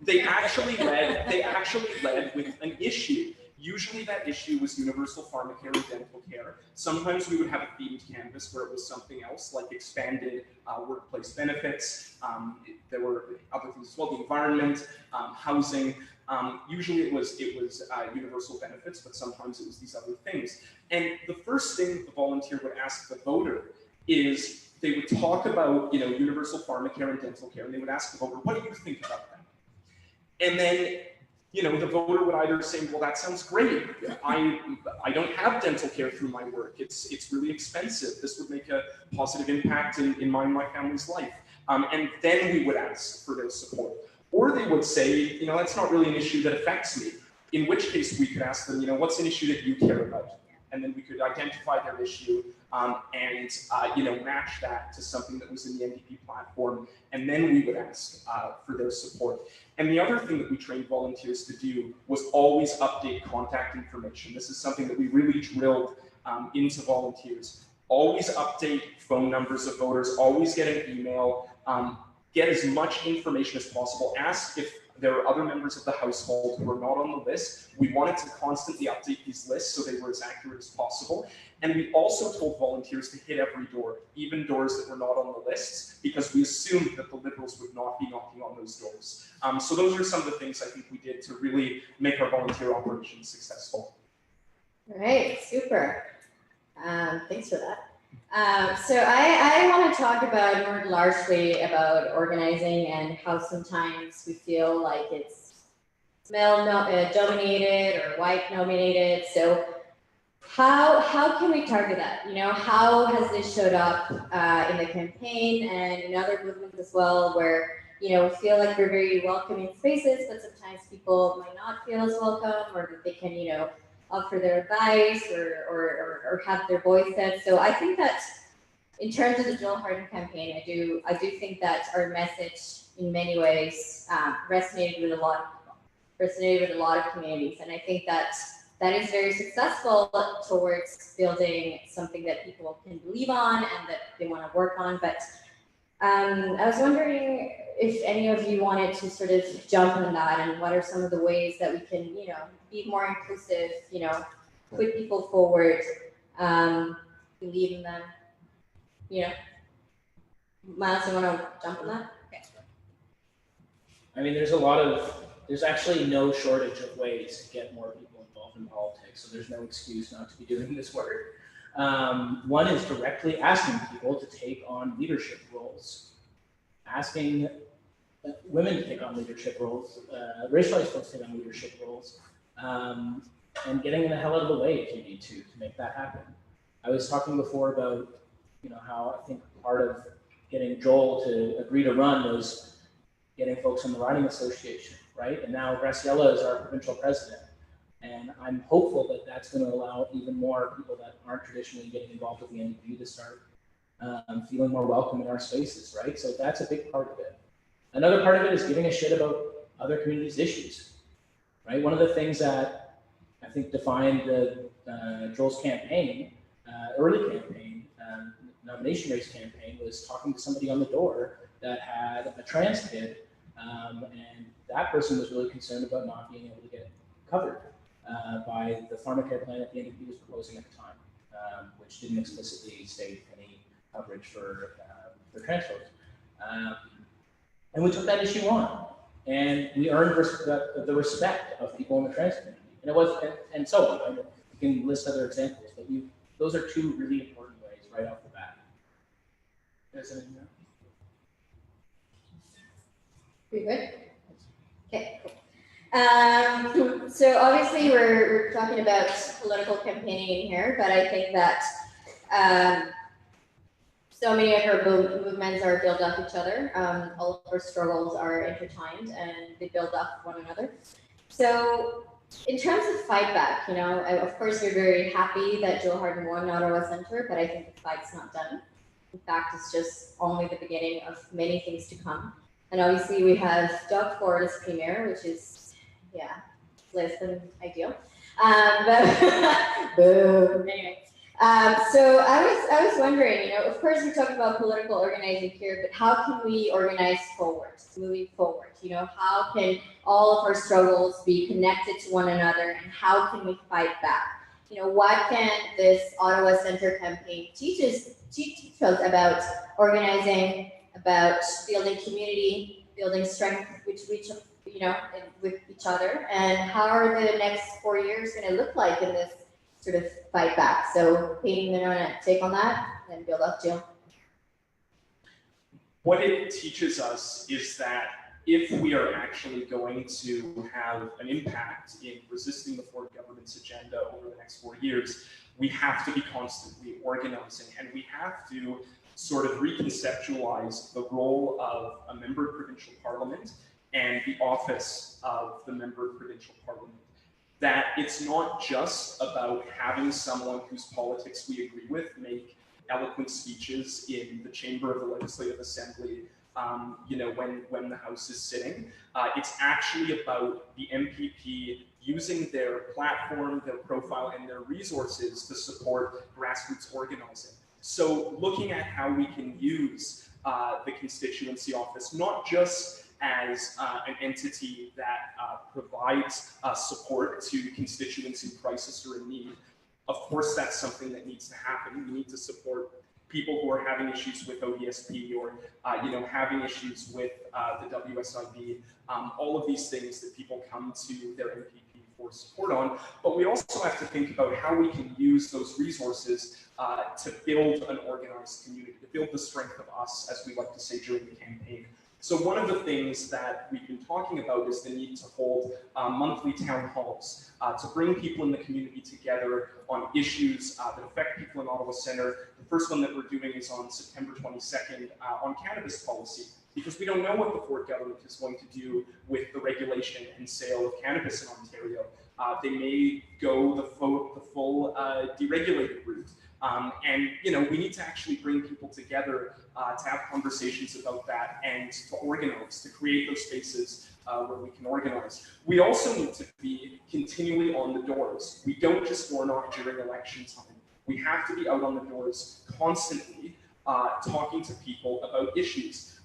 They actually led with an issue. Usually that issue was universal pharmacare and dental care. Sometimes we would have a themed canvas where it was something else, like expanded workplace benefits. There were other things as well, the environment, housing. Usually it was universal benefits, but sometimes it was these other things. And the first thing the volunteer would ask the voter is they would talk about universal pharmacare and dental care, and they would ask the voter, what do you think about that? And then the voter would either say, well, that sounds great. I don't have dental care through my work. It's really expensive. This would make a positive impact in my and my family's life. And then we would ask for their support. Or they would say, that's not really an issue that affects me. In which case we could ask them, what's an issue that you care about? And then we could identify their issue and match that to something that was in the NDP platform. And then we would ask for their support. And the other thing that we trained volunteers to do was always update contact information. This is something that we really drilled into volunteers. Always update phone numbers of voters, always get an email, get as much information as possible. Ask if there are other members of the household who are not on the list. We wanted to constantly update these lists so they were as accurate as possible. And we also told volunteers to hit every door, even doors that were not on the lists, because we assumed that the Liberals would not be knocking on those doors. So those are some of the things I think we did to really make our volunteer operations successful. All right, super. Thanks for that. So I want to talk about more largely about organizing and how sometimes we feel like it's male dominated or white dominated. So how can we target that? How has this showed up in the campaign and in other movements as well, where we feel like we're very welcoming spaces, but sometimes people might not feel as welcome, or that they can offer their advice or have their voice said. So I think that in terms of the Joel Harden campaign, I do think that our message in many ways resonated with a lot of communities, and I think that is very successful towards building something that people can believe on and that they want to work on. But I was wondering if any of you wanted to sort of jump on that, and what are some of the ways that we can, be more inclusive, put people forward, believe in them, Miles, you want to jump on that? Okay. I mean, there's actually no shortage of ways to get more people involved in politics, so there's no excuse not to be doing this work. One is directly asking people to take on leadership roles, asking women to take on leadership roles, racialized folks to take on leadership roles, and getting the hell out of the way if you need to make that happen. I was talking before about how I think part of getting Joel to agree to run was getting folks in the riding association, right? And now Graciela is our provincial president. And I'm hopeful that that's going to allow even more people that aren't traditionally getting involved with the NDP to start feeling more welcome in our spaces, right? So that's a big part of it. Another part of it is giving a shit about other communities' issues, right? One of the things that I think defined Joel's campaign, early campaign, nomination race campaign, was talking to somebody on the door that had a trans kid, and that person was really concerned about not being able to get covered by the pharmacare plan that the NDP was proposing at the time, which didn't explicitly state any coverage for trans folks. And we took that issue on, and we earned the respect of people in the trans community. And it was, and so on. I mean, you can list other examples, but those are two really important ways right off the bat. Pretty good. Okay. Cool. So obviously we're talking about political campaigning here, but I think that so many of her movements are built off each other. All of her struggles are intertwined and they build off one another. So in terms of fight back, of course we're very happy that Joel Harden won Ottawa Centre, but I think the fight's not done. In fact, it's just only the beginning of many things to come. And obviously we have Doug Ford as premier, which is, less than ideal. But anyway. So I was wondering, of course we're talking about political organizing here, but how can we organize forward, moving forward? How can all of our struggles be connected to one another, and how can we fight back? What can this Ottawa Centre campaign teach us about organizing, about building community, building strength with each other, and how are the next 4 years going to look like in this sort of fight back? So, Peyton, you want to take on that and build up, Jill? What it teaches us is that if we are actually going to have an impact in resisting the Ford government's agenda over the next 4 years, we have to be constantly organizing, and we have to sort of reconceptualize the role of a member of provincial parliament and the office of the member of provincial parliament. That it's not just about having someone whose politics we agree with make eloquent speeches in the chamber of the Legislative Assembly, when the House is sitting. It's actually about the MPP using their platform, their profile, and their resources to support grassroots organizing. So looking at how we can use the constituency office, not just as an entity that provides support to constituents in crisis or in need. Of course, that's something that needs to happen. We need to support people who are having issues with ODSP or having issues with the WSIB, all of these things that people come to their MPP for support on. But we also have to think about how we can use those resources to build an organized community, to build the strength of us, as we like to say during the campaign. So one of the things that we've been talking about is the need to hold monthly town halls to bring people in the community together on issues that affect people in Ottawa Centre. The first one that we're doing is on September 22nd on cannabis policy, because we don't know what the Ford government is going to do with the regulation and sale of cannabis in Ontario. They may go the full deregulated route. And we need to actually bring people together to have conversations about that and to organize, to create those spaces where we can organize. We also need to be continually on the doors. We don't just door knock during election time. We have to be out on the doors constantly talking to people about issues.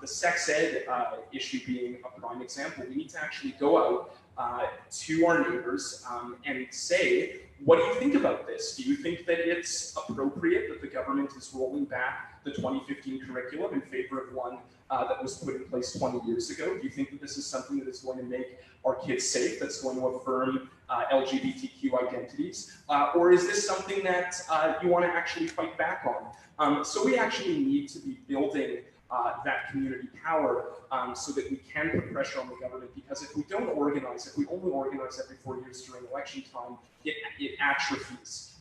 The sex ed issue being a prime example. We need to actually go out to our neighbors and say, what do you think about this? Do you think that it's appropriate that the government is rolling back the 2015 curriculum in favor of one that was put in place 20 years ago? Do you think that this is something that is going to make our kids safe, that's going to affirm LGBTQ identities? Or is this something that you want to actually fight back on? So we actually need to be building that community power so that we can put pressure on the government, because if we don't organize, if we only organize every 4 years during election time, it atrophies.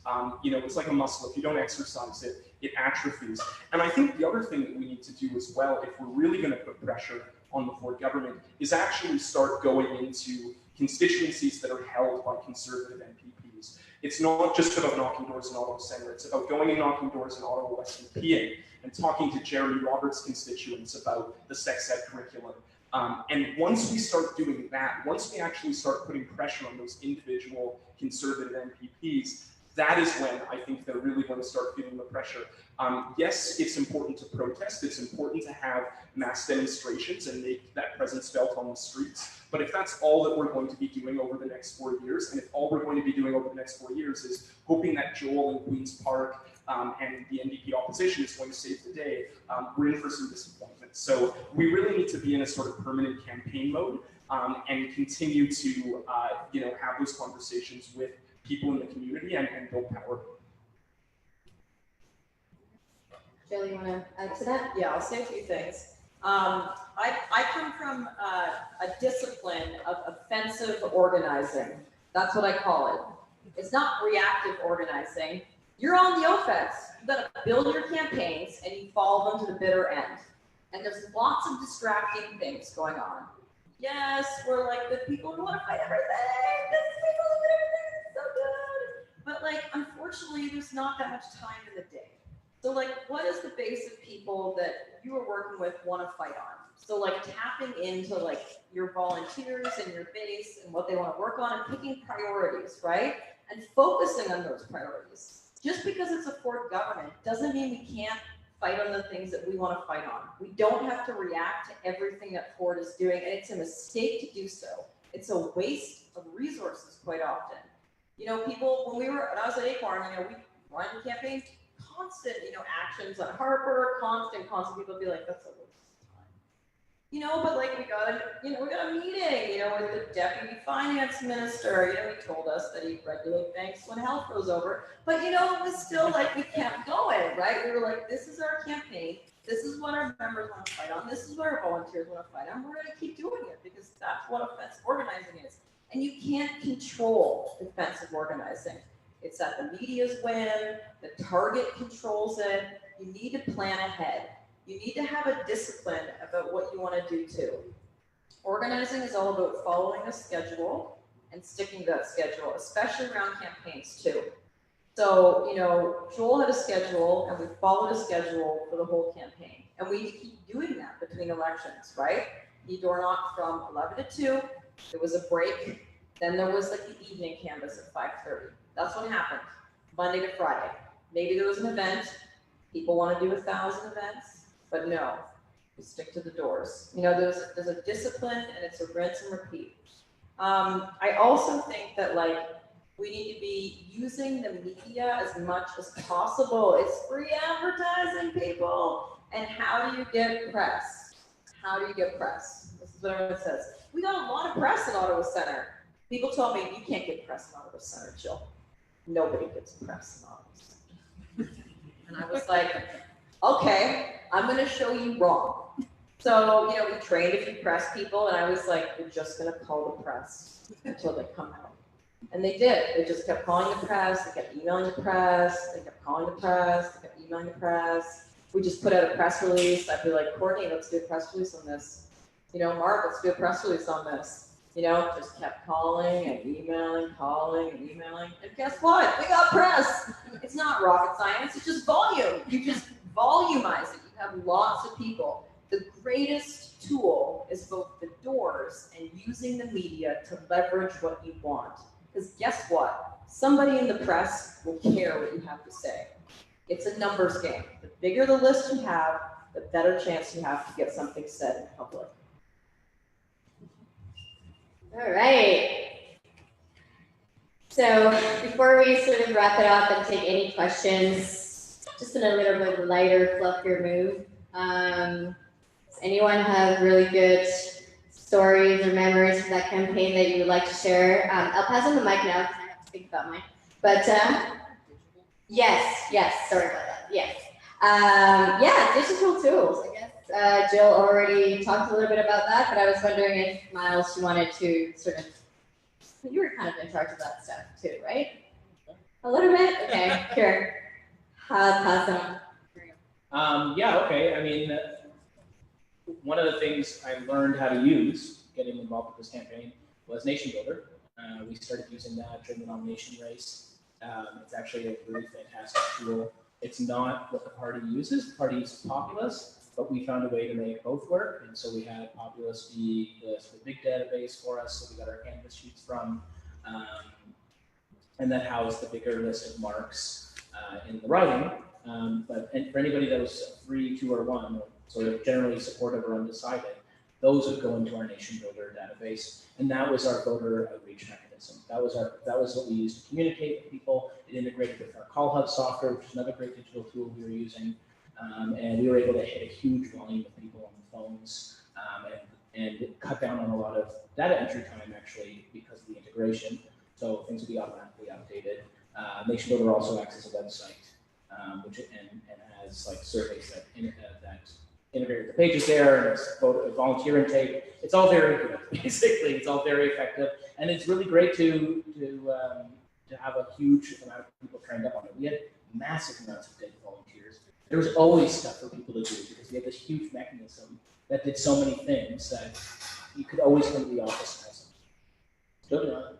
It's like a muscle. If you don't exercise it, it atrophies. And I think the other thing that we need to do as well, if we're really going to put pressure on the Ford government, is actually start going into constituencies that are held by Conservative MPPs. It's not just about knocking doors in Ottawa Centre, it's about going and knocking doors in Ottawa West and PA and talking to Jeremy Roberts' constituents about the sex ed curriculum. And once we start doing that, once we actually start putting pressure on those individual Conservative MPPs, that is when I think they're really going to start feeling the pressure. Yes, it's important to protest. It's important to have mass demonstrations and make that presence felt on the streets. But if that's all that we're going to be doing over the next 4 years, and if all we're going to be doing over the next 4 years is hoping that Joel in Queen's Park and the NDP opposition is going to save the day, we're in for some disappointment. So we really need to be in a sort of permanent campaign mode and continue to have those conversations with people in the community and build power. Jill, you want to add to that? Yeah, I'll say a few things. I come from a discipline of offensive organizing. That's what I call it. It's not reactive organizing. You're on the offense. You got to build your campaigns and you follow them to the bitter end. And there's lots of distracting things going on. Yes, we're like the people who want to fight everything. This is people who fight everything. It's so good. But like, unfortunately, there's not that much time in the day. So like, what is the base of people that you are working with want to fight on? So like tapping into like your volunteers and your base and what they want to work on and picking priorities, right? And focusing on those priorities. Just because it's a Ford government doesn't mean we can't fight on the things that we want to fight on. We don't have to react to everything that Ford is doing, and it's a mistake to do so. It's a waste of resources quite often. You know, people, when I was at Acorn, you know, we run campaigns, constant, you know, actions on Harper, constant people be like, that's a waste of time. You know, but like we got a meeting, you know, with the deputy finance minister, you know, he told us that he'd regulate banks when health goes over, but you know, it was still like we kept going, right? We were like, this is our campaign, this is what our members want to fight on, this is what our volunteers want to fight on, we're going to keep doing it because that's what offensive organizing is. And you can't control offensive organizing. It's that the media's win, the target controls it, you need to plan ahead. You need to have a discipline about what you want to do too. Organizing is all about following a schedule and sticking to that schedule, especially around campaigns too. So, you know, Joel had a schedule and we followed a schedule for the whole campaign. And we keep doing that between elections, right? He door knocked from 11 to 2, there was a break, then there was like the evening canvas at 5:30. That's what happened, Monday to Friday. Maybe there was an event, people want to do 1,000 events. But no, we stick to the doors. You know, there's a discipline and it's a rinse and repeat. I also think that like we need to be using the media as much as possible. It's free advertising, people. And how do you get press? How do you get press? This is what everyone says. We got a lot of press at Ottawa Centre. People told me, you can't get press in Ottawa Centre, Jill. Nobody gets press in Ottawa Centre. And I was like, okay, I'm going to show you wrong. So, you know, we trained a few press people, and I was like, we're just going to call the press until they come out. And they did. They just kept calling the press, they kept emailing the press, they kept calling the press, they kept emailing the press. We just put out a press release. I'd be like, Courtney, let's do a press release on this. You know, Mark, let's do a press release on this. You know, just kept calling and emailing, calling and emailing. And guess what? We got press. It's not rocket science, it's just volume. You just volumize it. You have lots of people. The greatest tool is both the doors and using the media to leverage what you want. Because guess what? Somebody in the press will care what you have to say. It's a numbers game. The bigger the list you have, the better chance you have to get something said in public. All right. So before we sort of wrap it up and take any questions, just in a little bit lighter, fluffier mood, does anyone have really good stories or memories from that campaign that you would like to share? I'll pass on the mic now because I have to think about mine. But yes, sorry about that. Yes. Yeah, digital tools, I guess. Jill already talked a little bit about that, but I was wondering if Miles, you wanted to sort of, you were kind of in charge of that stuff too, right? A little bit? Okay, sure. Pass on. Yeah, okay. I mean, one of the things I learned how to use getting involved with this campaign was Nation Builder. We started using that during the nomination race. It's actually a really fantastic tool. It's not what the party uses. The party uses Populous, but we found a way to make both work. And so we had Populous be the big database for us. So we got our canvas sheets from, and that housed the bigger list of marks in the writing. And for anybody that was 3, 2, or 1, sort of generally supportive or undecided, those would go into our Nation Builder database. And that was our voter outreach mechanism. That was what we used to communicate with people. It integrated with our Call Hub software, which is another great digital tool we were using. And we were able to hit a huge volume of people on the phones and it cut down on a lot of data entry time actually because of the integration. So things would be automatically updated. Nation Builder also acts as a website, which and has like surveys that integrate the pages there, and it's volunteer intake. It's all very good, basically. It's all very effective, and it's really great to have a huge amount of people trained up on it. We had massive amounts of dead volunteers. There was always stuff for people to do because we had this huge mechanism that did so many things that you could always come to the office and have something.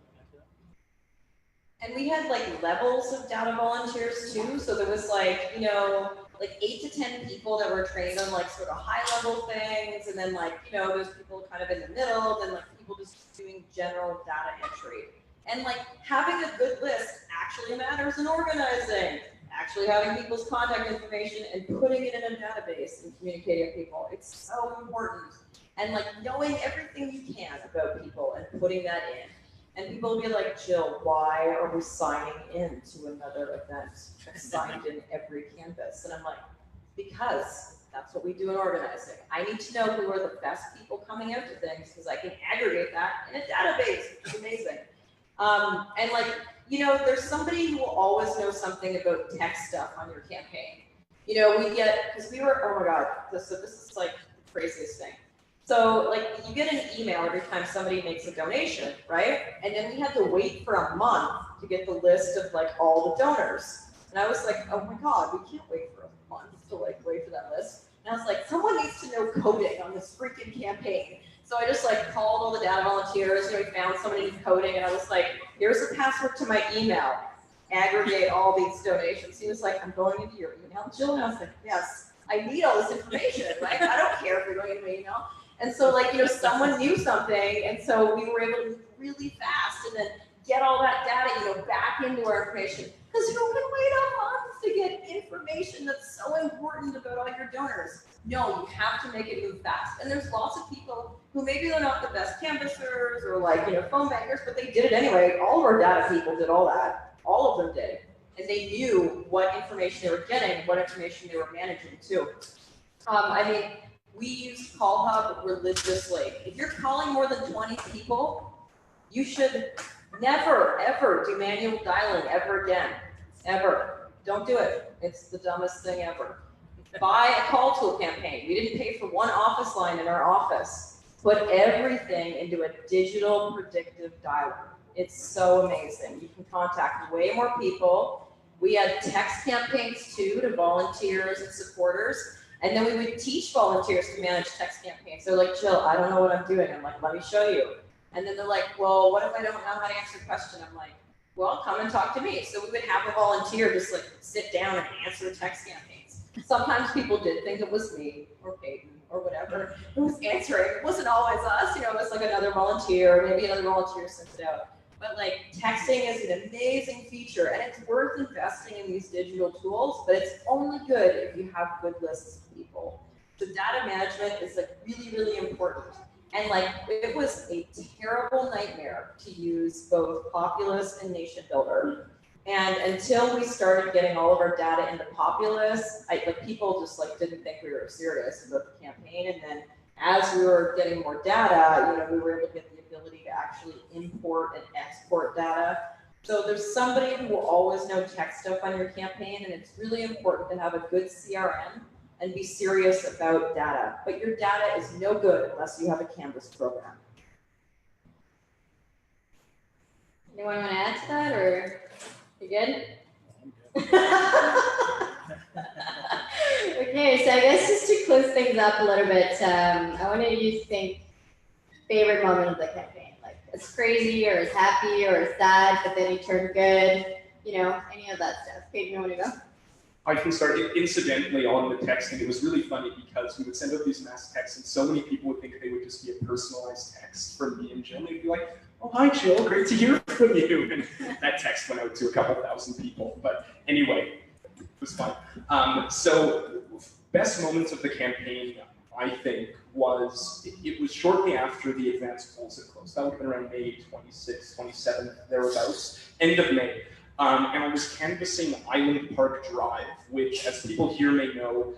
And we had like levels of data volunteers too. So there was like, you know, like 8 to 10 people that were trained on like sort of high level things. And then like, you know, there's people kind of in the middle, then like people just doing general data entry. And like having a good list actually matters in organizing. Actually having people's contact information and putting it in a database and communicating with people. It's so important. And like knowing everything you can about people and putting that in. And people will be like, Jill, why are we signing in to another event signed in every campus? And I'm like, because that's what we do in organizing. I need to know who are the best people coming out to things because I can aggregate that in a database, which is amazing. And like, you know, there's somebody who will always know something about tech stuff on your campaign. You know, we get, because we were, oh my God, this is like the craziest thing. So like you get an email every time somebody makes a donation, right? And then we had to wait for a month to get the list of like all the donors. And I was like, oh my God, we can't wait for a month to like wait for that list. And I was like, someone needs to know coding on this freaking campaign. So I just like called all the data volunteers, you know, we found somebody who's coding and I was like, here's the password to my email, aggregate all these donations. He was like, I'm going into your email, Jill. And I was like, yes, I need all this information, right? I don't care if you're going into my email. And so like, you know, someone knew something. And so we were able to move really fast and then get all that data, you know, back into our information. Because who can wait a month to get information that's so important about all your donors? No, you have to make it move fast. And there's lots of people who maybe they're not the best canvassers or like, you know, phone bankers, but they did it anyway. All of our data people did all that. All of them did. And they knew what information they were getting, what information they were managing too. I mean, we use Call Hub religiously. If you're calling more than 20 people, you should never, ever do manual dialing ever again. Ever. Don't do it. It's the dumbest thing ever. Buy a call tool campaign. We didn't pay for one office line in our office. Put everything into a digital predictive dialer. It's so amazing. You can contact way more people. We had text campaigns too to volunteers and supporters. And then we would teach volunteers to manage text campaigns. They're like, Jill, I don't know what I'm doing. I'm like, let me show you. And then they're like, well, what if I don't know how to answer a question? I'm like, well, come and talk to me. So we would have a volunteer just like sit down and answer text campaigns. Sometimes people did think it was me or Peyton or whatever who was answering. It wasn't always us, you know, it was like another volunteer, or maybe another volunteer sent it out. But like texting is an amazing feature and it's worth investing in these digital tools, but it's only good if you have good lists of people. So data management is like really, really important. And like, it was a terrible nightmare to use both Populous and Nation Builder. And until we started getting all of our data into Populous, like people just like didn't think we were serious about the campaign. And then as we were getting more data, you know, we were able to get the ability to actually import and export data. So there's somebody who will always know tech stuff on your campaign, and it's really important to have a good CRM and be serious about data. But your data is no good unless you have a Canvas program. Anyone want to add to that, or you good? Okay, so I guess just to close things up a little bit, I wanted you to think favorite moment of the campaign, like it's crazy or it's happy or it's sad, but then it turned good, you know, any of that stuff. Peyton, you want to go? I can start. Incidentally, on the texting, it was really funny because we would send out these mass texts and so many people would think they would just be a personalized text from me and Jill. They'd be like, oh, hi, Jill, great to hear from you. And that text went out to a couple thousand people. But anyway, it was fun. So best moments of the campaign, I think, was, it was shortly after the advanced polls had closed. That would have been around May 26th, 27th, thereabouts, end of May. And I was canvassing Island Park Drive, which, as people here may know,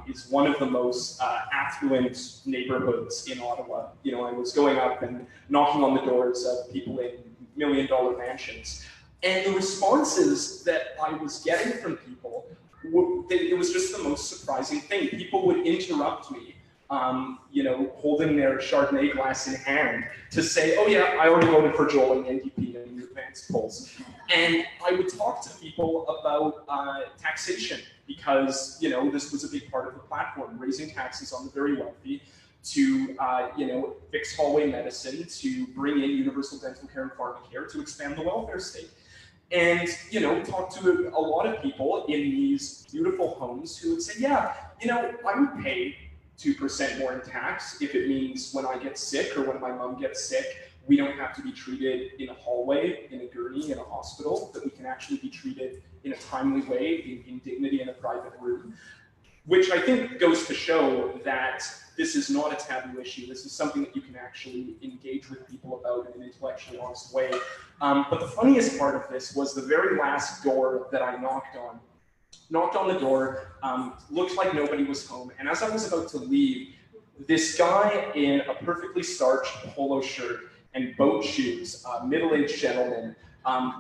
is one of the most affluent neighborhoods in Ottawa. You know, I was going up and knocking on the doors of people in million-dollar mansions. And the responses that I was getting from people, it was just the most surprising thing. People would interrupt me holding their Chardonnay glass in hand to say, oh yeah, I already voted for Joel in the NDP in the advanced polls. And I would talk to people about taxation because, this was a big part of the platform, raising taxes on the very wealthy to, fix hallway medicine, to bring in universal dental care and pharmacare, to expand the welfare state. And, talk to a lot of people in these beautiful homes who would say, yeah, I would pay 2% more in tax if it means when I get sick or when my mom gets sick, we don't have to be treated in a hallway, in a gurney, in a hospital, that we can actually be treated in a timely way, in dignity in a private room. Which I think goes to show that this is not a taboo issue. This is something that you can actually engage with people about in an intellectually honest way. But the funniest part of this was the very last door that I knocked on. Knocked on the door, looked like nobody was home, and as I was about to leave, this guy in a perfectly starched polo shirt and boat shoes, middle-aged gentleman,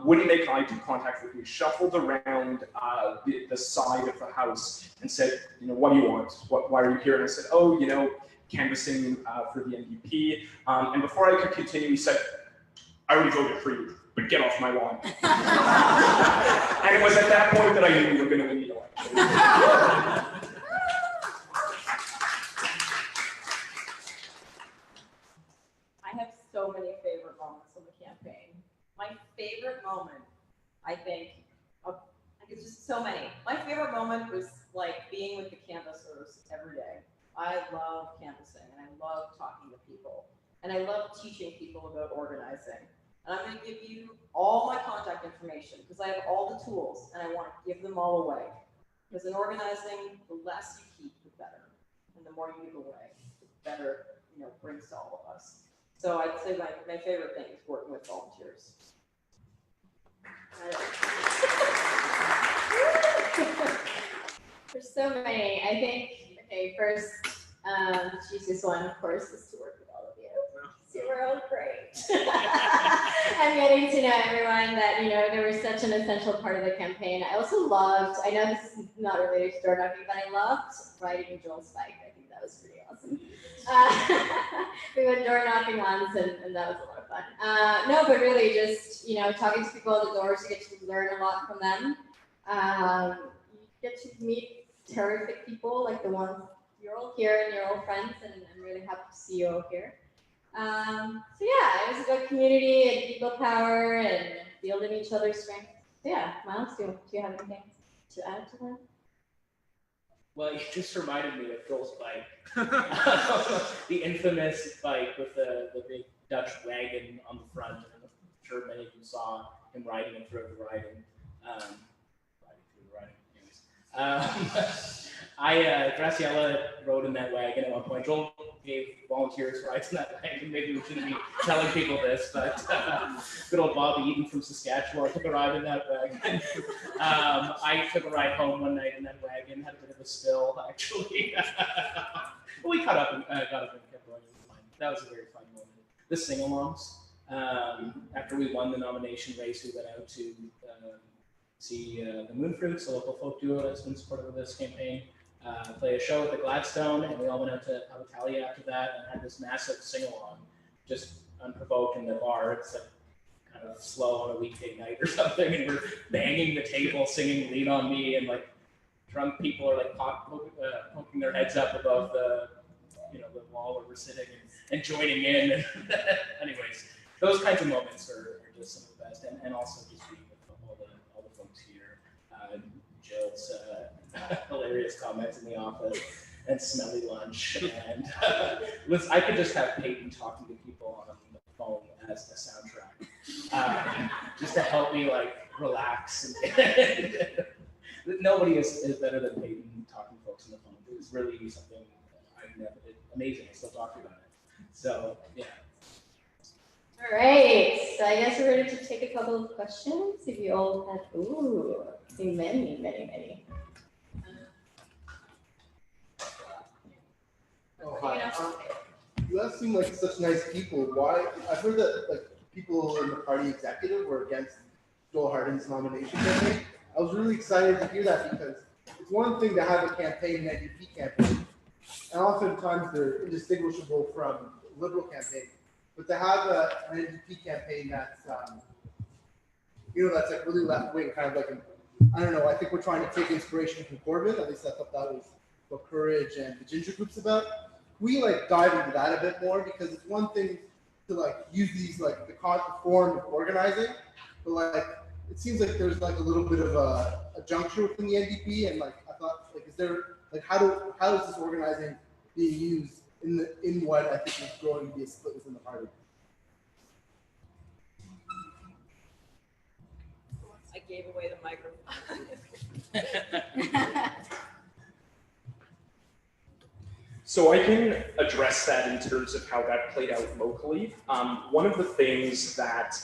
wouldn't make eye contact with me, shuffled around the side of the house and said, what do you want? Why are you here? And I said, oh, canvassing for the NDP. And before I could continue, he said, I already voted for you, but get off my lawn. And it was at that point that I knew we were going to win the election. I have so many favorite moments of the campaign. My favorite moment, I think it's just so many. My favorite moment was like being with the canvassers every day. I love canvassing and I love talking to people and I love teaching people about organizing. And I'm going to give you all my contact information because I have all the tools and I want to give them all away. Because in organizing, the less you keep, the better. And the more you give away, the better, it brings to all of us. So I'd say my favorite thing is working with volunteers. There's so many. I think, first, cheesiest one, of course, is to work with all of you. So we're all great. I'm getting to know everyone that, they were such an essential part of the campaign. I also loved, I know this is not related to door knocking, but I loved riding Joel's bike. I think that was pretty awesome. We went door knocking once and that was a lot of fun. No, but really just, talking to people at the doors, you get to learn a lot from them. You get to meet terrific people like the ones you're all here and you're all friends, and I'm really happy to see you all here. So yeah, it was about community and people power and building each other's strength. So yeah, Miles, do you have anything to add to that? Well, you just reminded me of Joel's bike. The infamous bike with the big Dutch wagon on the front. And I'm sure many of you saw him riding and through the riding. Graciela rode in that wagon at one point. Joel gave volunteers rides in that wagon. Maybe we shouldn't be telling people this, but good old Bobby Eaton from Saskatchewan took a ride in that wagon. I took a ride home one night in that wagon, had a bit of a spill, actually. We caught up and got up and kept going. It was fine. That was a very fun moment. The sing-alongs. After we won the nomination race, we went out to see the Moonfruits, a local folk duo that's been supportive of this campaign, play a show at the Gladstone, and we all went out to Abitalia after that and had this massive sing-along, just unprovoked in the bar. It's like kind of slow on a weekday night or something, and we're banging the table, singing "Lean on Me," and like drunk people are like poking their heads up above the the wall where we're sitting and joining in. Anyways, those kinds of moments are just some of the best, and also just being with all the folks here. Jill's hilarious comments in the office and smelly lunch, and I could just have Peyton talking to people on the phone as a soundtrack, just to help me like relax. And nobody is better than Peyton talking to folks on the phone. It was really something amazing. I still talk about it. So yeah. All right, so I guess we're ready to take a couple of questions. If you all have, many. Oh, hi. You guys seem like such nice people. Why? I've heard that like people in the party executive were against Joel Harden's nomination campaign. I was really excited to hear that because it's one thing to have a campaign, an NDP campaign, and oftentimes they're indistinguishable from Liberal campaign. But to have an NDP campaign that's, that's like really left wing, kind of like I don't know. I think we're trying to take inspiration from Corbyn. At least I thought that was what Courage and the Ginger Group's about. We like dive into that a bit more because it's one thing to like use these like the form of organizing, but like it seems like there's like a little bit of a juncture within the NDP, and like I thought, like, is there like how is this organizing being used in what I think is growing to be a split within the party? I gave away the microphone. So I can address that in terms of how that played out locally. One of the things that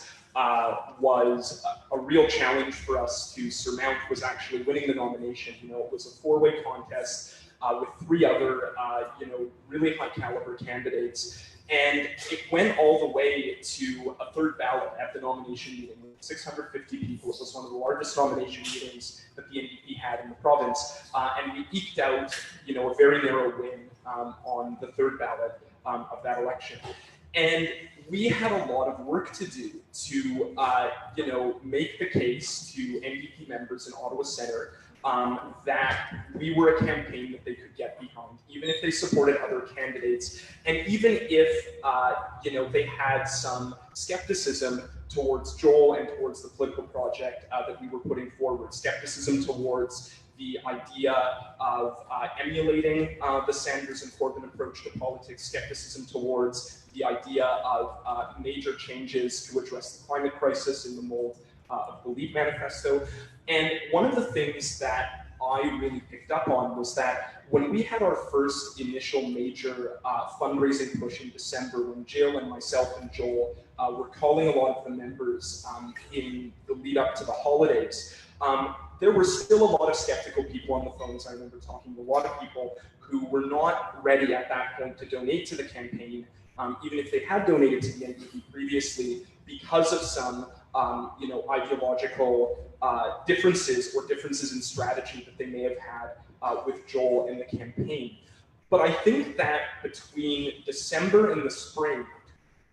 was a real challenge for us to surmount was actually winning the nomination. It was a four-way contest with three other, really high caliber candidates. And it went all the way to a third ballot at the nomination meeting with 650 people. It was one of the largest nomination meetings that the NDP had in the province. And we eked out, a very narrow win on the third ballot of that election. And we had a lot of work to do to, make the case to NDP members in Ottawa Centre that we were a campaign that they could get behind, even if they supported other candidates, and even if they had some skepticism towards Joel and towards the political project that we were putting forward, skepticism towards the idea of emulating the Sanders and Corbyn approach to politics, skepticism towards the idea of major changes to address the climate crisis in the mold of the LEAP manifesto. And one of the things that I really picked up on was that when we had our first initial major fundraising push in December, when Jill and myself and Joel were calling a lot of the members in the lead up to the holidays, there were still a lot of skeptical people on the phones. I remember talking to a lot of people who were not ready at that point to donate to the campaign, even if they had donated to the NDP previously, because of some ideological differences or differences in strategy that they may have had with Joel and the campaign. But I think that between December and the spring,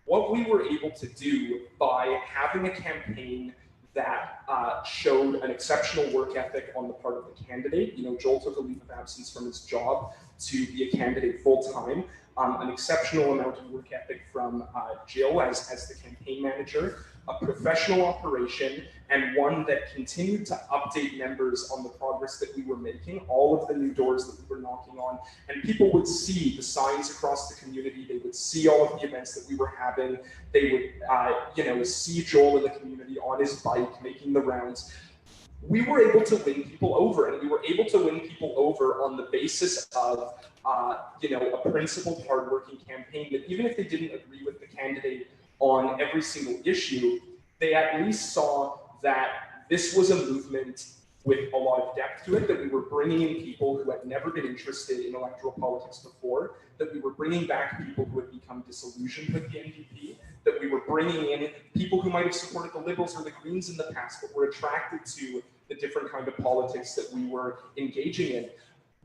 what we were able to do by having a campaign that showed an exceptional work ethic on the part of the candidate. Joel took a leave of absence from his job to be a candidate full-time. An exceptional amount of work ethic from Jill as the campaign manager, a professional operation, and one that continued to update members on the progress that we were making, all of the new doors that we were knocking on, and people would see the signs across the community, they would see all of the events that we were having, they would, see Joel in the community on his bike, making the rounds. We were able to win people over, and we were able to win people over on the basis of, a principled, hardworking campaign that even if they didn't agree with the candidate on every single issue, they at least saw that this was a movement with a lot of depth to it, that we were bringing in people who had never been interested in electoral politics before, that we were bringing back people who had become disillusioned with the NDP, that we were bringing in people who might have supported the Liberals or the Greens in the past, but were attracted to the different kind of politics that we were engaging in.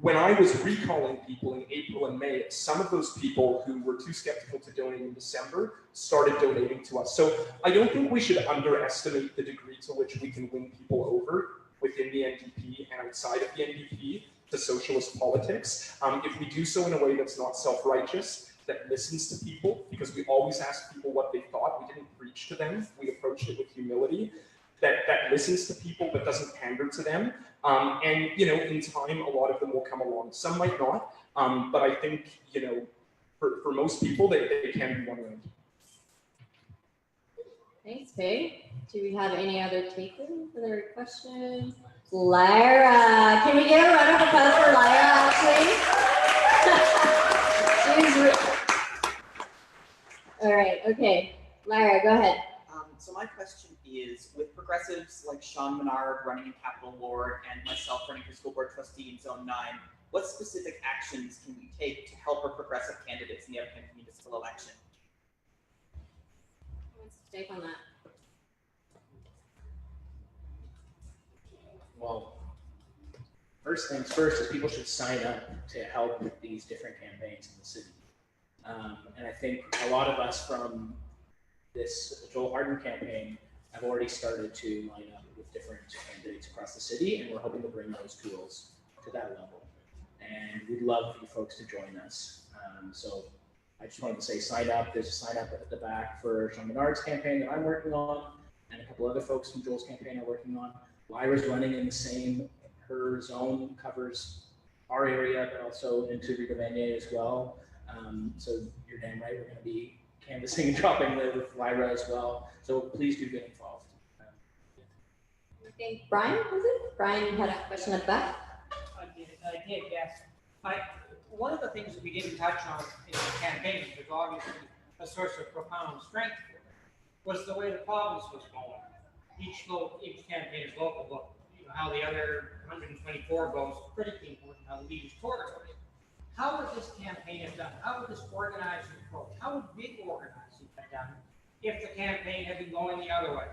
When I was recalling people in April and May, some of those people who were too skeptical to donate in December started donating to us. So I don't think we should underestimate the degree to which we can win people over within the NDP and outside of the NDP to socialist politics. If we do so in a way that's not self-righteous, that listens to people, because we always asked people what they thought, we didn't preach to them, we approached it with humility, that listens to people but doesn't pander to them. And in time, a lot of them will come along. Some might not, but I think, for most people, they can be one around. Thanks, Pig. Do we have any other takers, other questions? Lyra, can we get a round of applause for Lyra, actually? All right, okay. Lyra, go ahead. So my question is, with progressives like Sean Menard running in Capital Ward and myself running for school board trustee in Zone 9, what specific actions can we take to help our progressive candidates in the upcoming municipal election? What's your take on that? Well, first things first is people should sign up to help with these different campaigns in the city. And I think a lot of us from this Joel Harden campaign have already started to line up with different candidates across the city, and we're hoping to bring those tools to that level. And we'd love for you folks to join us. So I just wanted to say sign up. There's a sign up at the back for Sean Menard's campaign that I'm working on, and a couple other folks from Joel's campaign are working on. Lyra's running in the same, her zone covers our area, but also into Rico Vanier as well. So you're damn right, we're going to be canvassing and dropping with Lyra as well. So please do get involved. I think Brian, was it? Brian, you had a question at the back? I did, yes. One of the things that we didn't touch on in the campaign, which was obviously a source of profound strength, was the way the province was going. Each campaign is local, but you know, how the other 124 goes critically important, how the leaders territory. How would this campaign have done? How would this organizing approach? How would big organizing have done if the campaign had been going the other way?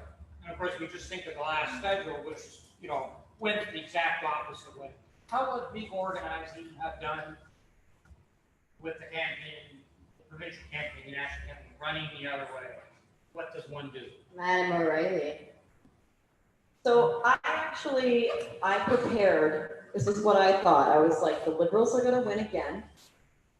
And of course, we just think of the last federal, which went the exact opposite way. How would big organizing have done with the campaign, the provincial campaign, the national campaign, running the other way? What does one do? Madam O'Reilly. So I prepared, this is what I thought. I was like, the Liberals are gonna win again.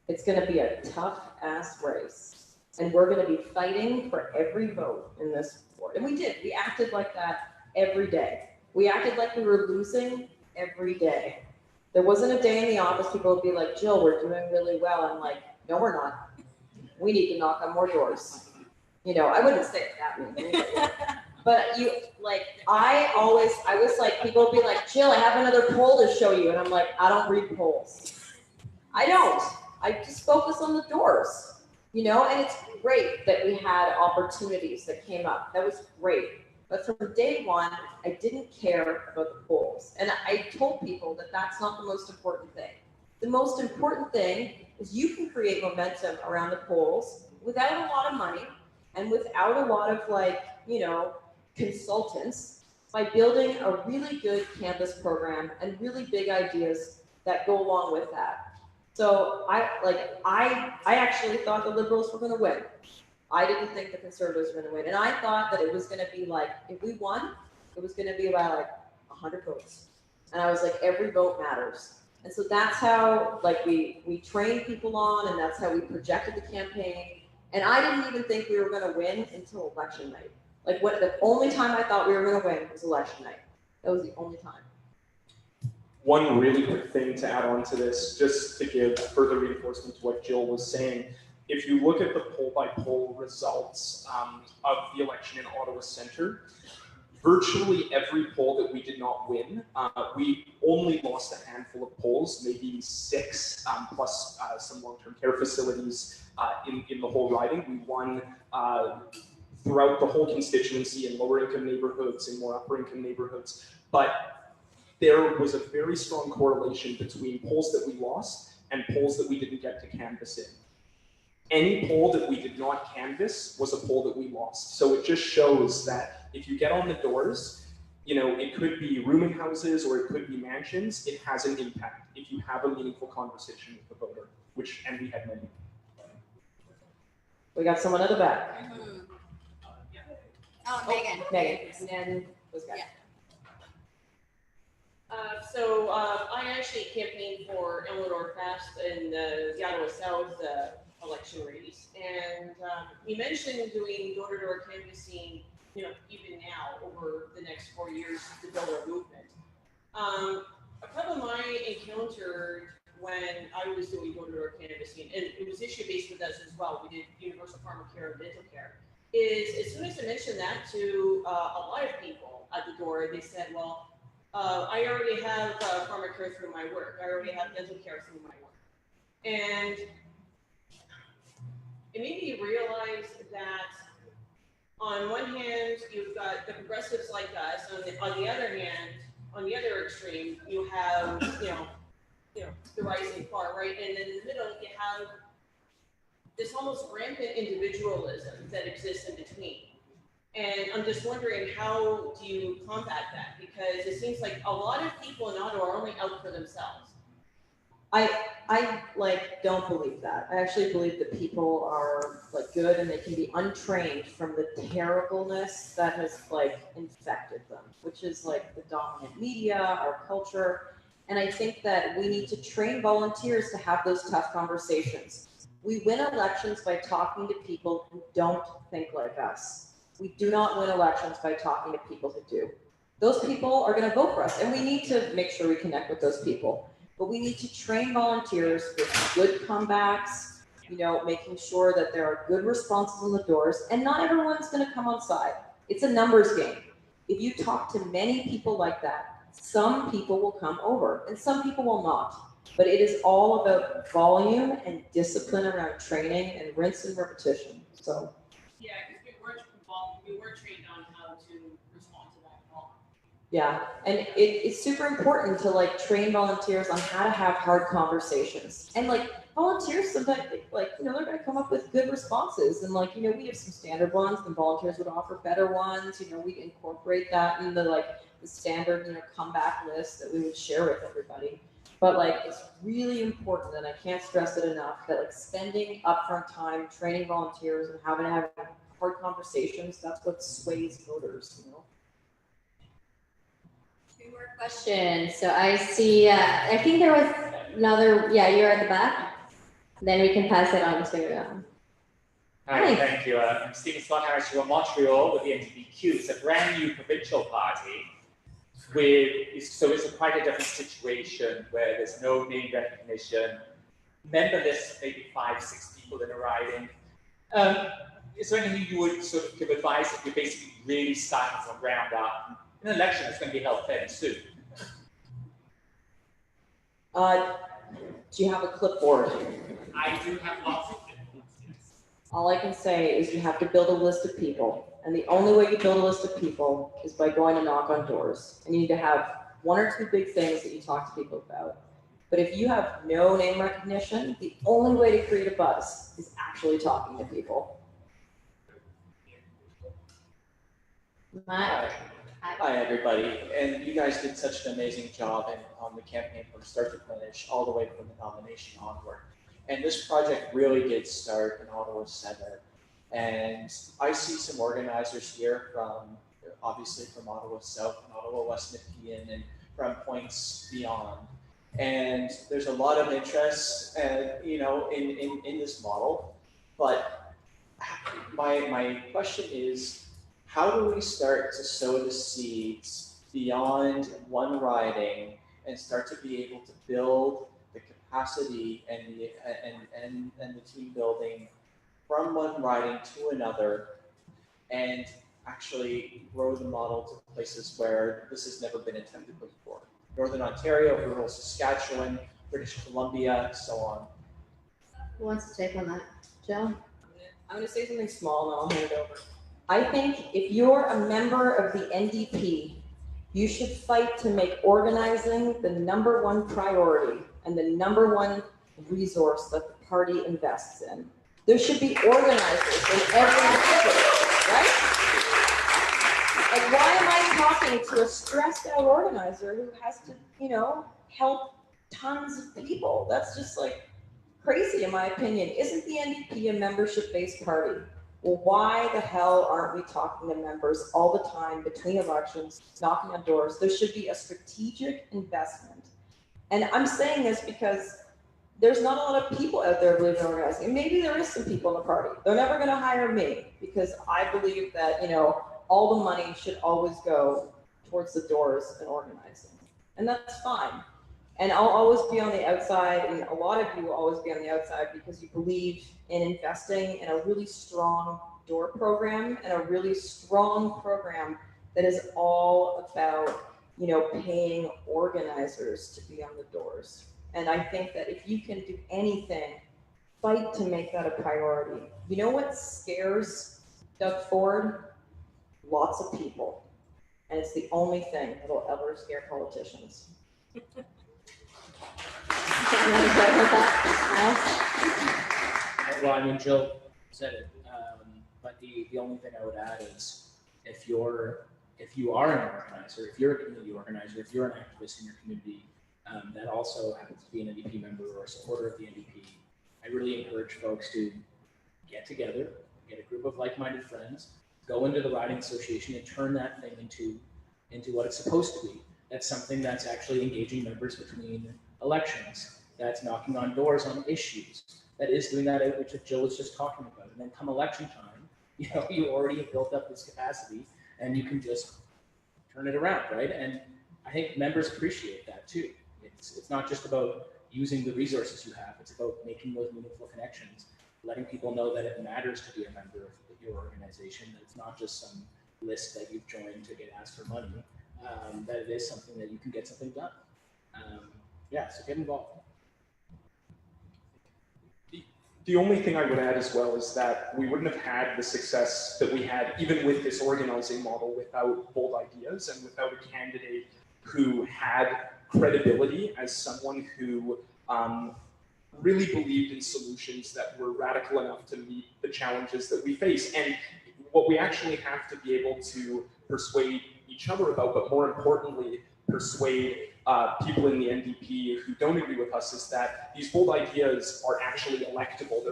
It's gonna be a tough ass race. And we're gonna be fighting for every vote in this board. And we did, we acted like that every day. We acted like we were losing every day. There wasn't a day in the office people would be like, Jill, we're doing really well. I'm like, no, we're not. We need to knock on more doors. I wouldn't say it that way. But I was like, people would be like, Jill, I have another poll to show you. And I'm like, I don't read polls. I don't. I just focus on the doors, and it's great that we had opportunities that came up. That was great. But from day one, I didn't care about the polls. And I told people that that's not the most important thing. The most important thing is you can create momentum around the polls without a lot of money and without a lot of consultants by building a really good campus program and really big ideas that go along with that. So I actually thought the Liberals were going to win. I didn't think the Conservatives were going to win. And I thought that it was going to be if we won, it was going to be about 100 votes. And I was like, every vote matters. And so that's how we trained people on, and that's how we projected the campaign. And I didn't even think we were going to win until election night. The only time I thought we were going to win was election night. That was the only time. One really quick thing to add on to this, just to give further reinforcement to what Jill was saying. If you look at the poll-by-poll results of the election in Ottawa Centre, virtually every poll that we did not win, we only lost a handful of polls, maybe 6, plus some long-term care facilities in the whole riding. We won throughout the whole constituency in lower-income neighborhoods and more upper-income neighborhoods, but there was a very strong correlation between polls that we lost and polls that we didn't get to canvass in. Any poll that we did not canvass was a poll that we lost. So it just shows that if you get on the doors, it could be rooming houses or it could be mansions, it has an impact if you have a meaningful conversation with the voter, and we had many. We got someone at the back. Megan. Megan, and then this guy. Yeah. So I actually campaigned for Eleanor Fast in the Ottawa South election race, and you mentioned doing door-to-door canvassing, even now over the next 4 years to build our movement. A problem I encountered when I was doing door-to-door canvassing, and it was issue-based with us as well, we did universal pharmacare and dental care, is as soon as I mentioned that to a lot of people at the door, they said, well, I already have pharmacare through my work. I already have dental care through my work. And it made me realize that on one hand, you've got the progressives like us. On the other hand, on the other extreme, you have, the rising far right. And in the middle, you have this almost rampant individualism that exists in between. And I'm just wondering, how do you combat that? Because it seems like a lot of people in Ottawa are only out for themselves. I like don't believe that. I actually believe that people are like good and they can be untrained from the terribleness that has like infected them, which is like the dominant media, our culture. And I think that we need to train volunteers to have those tough conversations. We win elections by talking to people who don't think like us. We do not win elections by talking to people who do. Those people are going to vote for us, and we need to make sure we connect with those people. But we need to train volunteers with good comebacks, making sure that there are good responses on the doors, and not everyone's going to come on side. It's a numbers game. If you talk to many people like that, some people will come over and some people will not. But it is all about volume and discipline around training and rinse and repetition. So Yeah, because we weren't involved, we weren't trained on how to respond to that at all. yeah, and it's super important to like train volunteers on how to have hard conversations. And like volunteers sometimes they're gonna come up with good responses. And like, we have some standard ones, and volunteers would offer better ones. We'd incorporate that in the standard, comeback list that we would share with everybody. But like, it's really important, and I can't stress it enough, that like spending upfront time training volunteers and having to have hard conversations, that's what sways voters, Two more questions. So I see, I think there was another, you're at the back. Then we can pass it on to. Hi, thank you. I'm Stephen Scott Harris from Montreal with the NDPQ. It's a brand new provincial party. So it's quite a different situation where there's no name recognition. Member list, maybe 5-6 people in a riding. Is there anything you would sort of give advice if you're basically really starting from ground up? An election is going to be held fairly soon. Do you have a clipboard? I do have lots of clipboards, yes. All I can say is you have to build a list of people. And the only way you build a list of people is by going to knock on doors. And you need to have 1 or 2 big things that you talk to people about. But if you have no name recognition, the only way to create a buzz is actually talking to people. Matt. Hi, everybody. And you guys did such an amazing job on the campaign from start to finish, all the way from the nomination onward. And this project really did start in Ottawa Centre. And I see some organizers here obviously from Ottawa South and Ottawa West Nepean and from points beyond. And there's a lot of interest, in this model. But my question is, how do we start to sow the seeds beyond one riding and start to be able to build the capacity and the team building from one riding to another, and actually grow the model to places where this has never been attempted before? Northern Ontario, rural Saskatchewan, British Columbia, so on. Who wants to take on that? Joe? I'm going to say something small and then I'll hand it over. I think if you're a member of the NDP, you should fight to make organizing the #1 priority and the #1 resource that the party invests in. There should be organizers in every district, right? Like, why am I talking to a stressed out organizer who has to, help tons of people? That's just like crazy in my opinion. Isn't the NDP a membership-based party? Well, why the hell aren't we talking to members all the time between elections, knocking on doors? There should be a strategic investment. And I'm saying this because there's not a lot of people out there believing in organizing. And maybe there is some people in the party. They're never going to hire me because I believe that, all the money should always go towards the doors and organizing. And that's fine. And I'll always be on the outside, and a lot of you will always be on the outside because you believe in investing in a really strong door program and a really strong program that is all about, paying organizers to be on the doors. And I think that if you can do anything, fight to make that a priority. You know what scares Doug Ford? Lots of people. And it's the only thing that will ever scare politicians. Well, Jill said it, but the only thing I would add is if you are an organizer, if you're a community organizer, if you're an activist in your community that also happens to be an NDP member or a supporter of the NDP, I really encourage folks to get together, get a group of like-minded friends, go into the riding association and turn that thing into what it's supposed to be. That's something that's actually engaging members between elections, that's knocking on doors on issues, that is doing that, which Jill was just talking about. And then come election time, you already have built up this capacity and you can just turn it around, right? And I think members appreciate that too. It's not just about using the resources you have, it's about making those meaningful connections, letting people know that it matters to be a member of your organization, that it's not just some list that you've joined to get asked for money, that it is something that you can get something done. So get involved. The only thing I would add as well is that we wouldn't have had the success that we had even with this organizing model without bold ideas and without a candidate who had credibility as someone who really believed in solutions that were radical enough to meet the challenges that we face. And what we actually have to be able to persuade each other about, but more importantly, persuade people in the NDP who don't agree with us, is that these bold ideas are actually electable.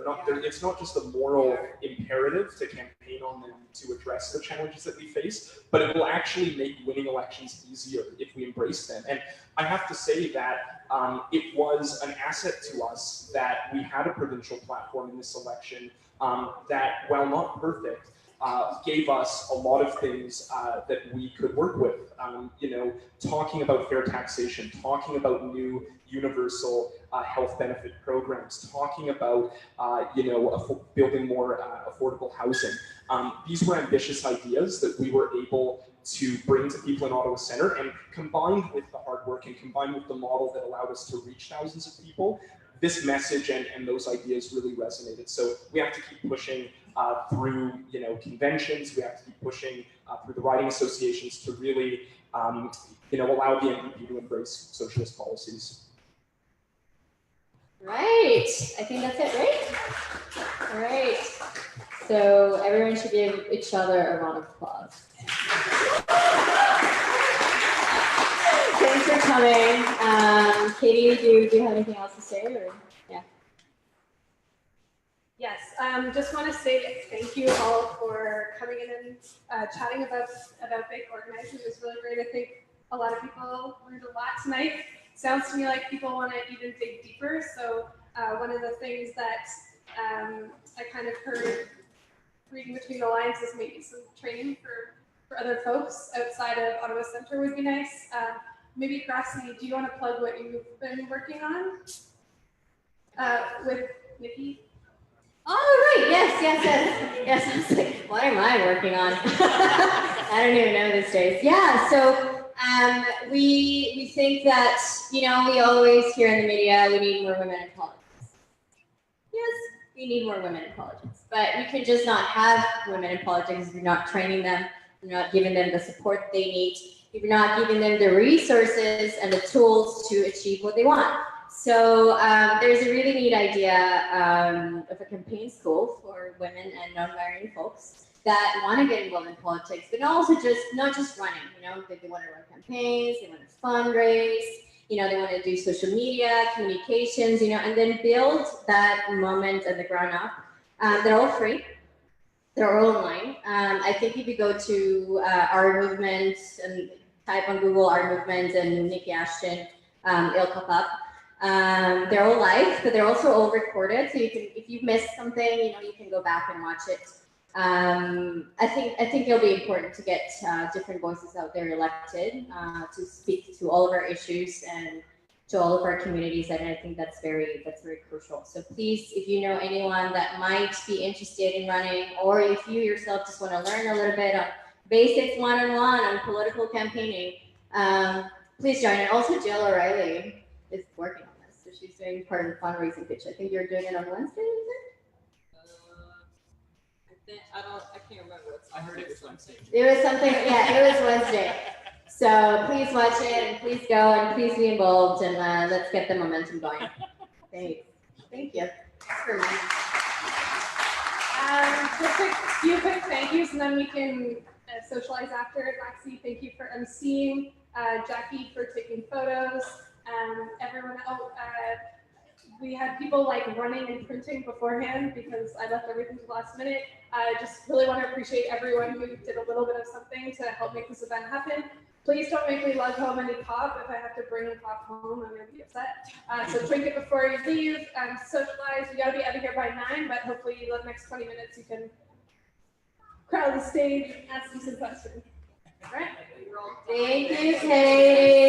It's not just a moral imperative to campaign on them to address the challenges that we face, but it will actually make winning elections easier if we embrace them. And I have to say that it was an asset to us that we had a provincial platform in this election that, while not perfect, gave us a lot of things that we could work with. Talking about fair taxation, talking about new universal health benefit programs, talking about building more affordable housing. These were ambitious ideas that we were able to bring to people in Ottawa Centre, and combined with the hard work and combined with the model that allowed us to reach thousands of people, this message and those ideas really resonated. So we have to keep pushing through conventions. We have to keep pushing through the riding associations to really allow the NDP to embrace socialist policies. Right. I think that's it, right? All right. So everyone should give each other a round of applause. Thanks for coming. Katie, do you have anything else to say? Or yeah. Yes, just want to say thank you all for coming in and chatting about big organizing. It was really great. I think a lot of people learned a lot tonight. Sounds to me like people want to even dig deeper. So one of the things that I kind of heard reading between the lines is maybe some training for other folks outside of Ottawa Centre would be nice. Maybe Grassy, do you want to plug what you've been working on with Nikki? Oh, right. Yes. I was like, what am I working on? I don't even know these days. Yeah. So we think that, we always hear in the media, we need more women in politics. Yes, we need more women in politics. But we could just not have women in politics if you're not training them, if you're not giving them the support they need, if you're not giving them the resources and the tools to achieve what they want. So there's a really neat idea of a campaign school for women and non-binary folks that want to get involved in politics, but not just running. They want to run campaigns, they want to fundraise, they want to do social media, communications, and then build that moment at the ground up. They're all free. They're all online. I think if you go to our movement and type on Google our movement and Nikki Ashton, it'll pop up. They're all live, but they're also all recorded. So you can, if you've missed something, you can go back and watch it. I think it'll be important to get different voices out there elected to speak to all of our issues and to all of our communities, and I think that's very crucial. So please, if you know anyone that might be interested in running, or if you yourself just want to learn a little bit on basics one-on-one on political campaigning, please join. And also Jill O'Reilly is working on this, so she's doing part of the fundraising pitch. I think you're doing it on Wednesday, is it? I can't remember what's. I heard it was Wednesday. It was something, yeah, it was Wednesday. So please watch it and please go and please be involved and let's get the momentum going. Thanks. Thank you. Thanks for me. Just a few quick thank yous and then we can socialize after. Maxie, thank you for emceeing. Jackie for taking photos. Everyone else, we had people like running and printing beforehand because I left everything to the last minute. I just really want to appreciate everyone who did a little bit of something to help make this event happen. Please don't make me lug home any pop. If I have to bring a pop home, I'm going to be upset. So drink it before you leave. Socialize. We got to be out of here by 9, but hopefully the next 20 minutes you can crowd the stage and ask me some questions. All right. Thank you, Katie.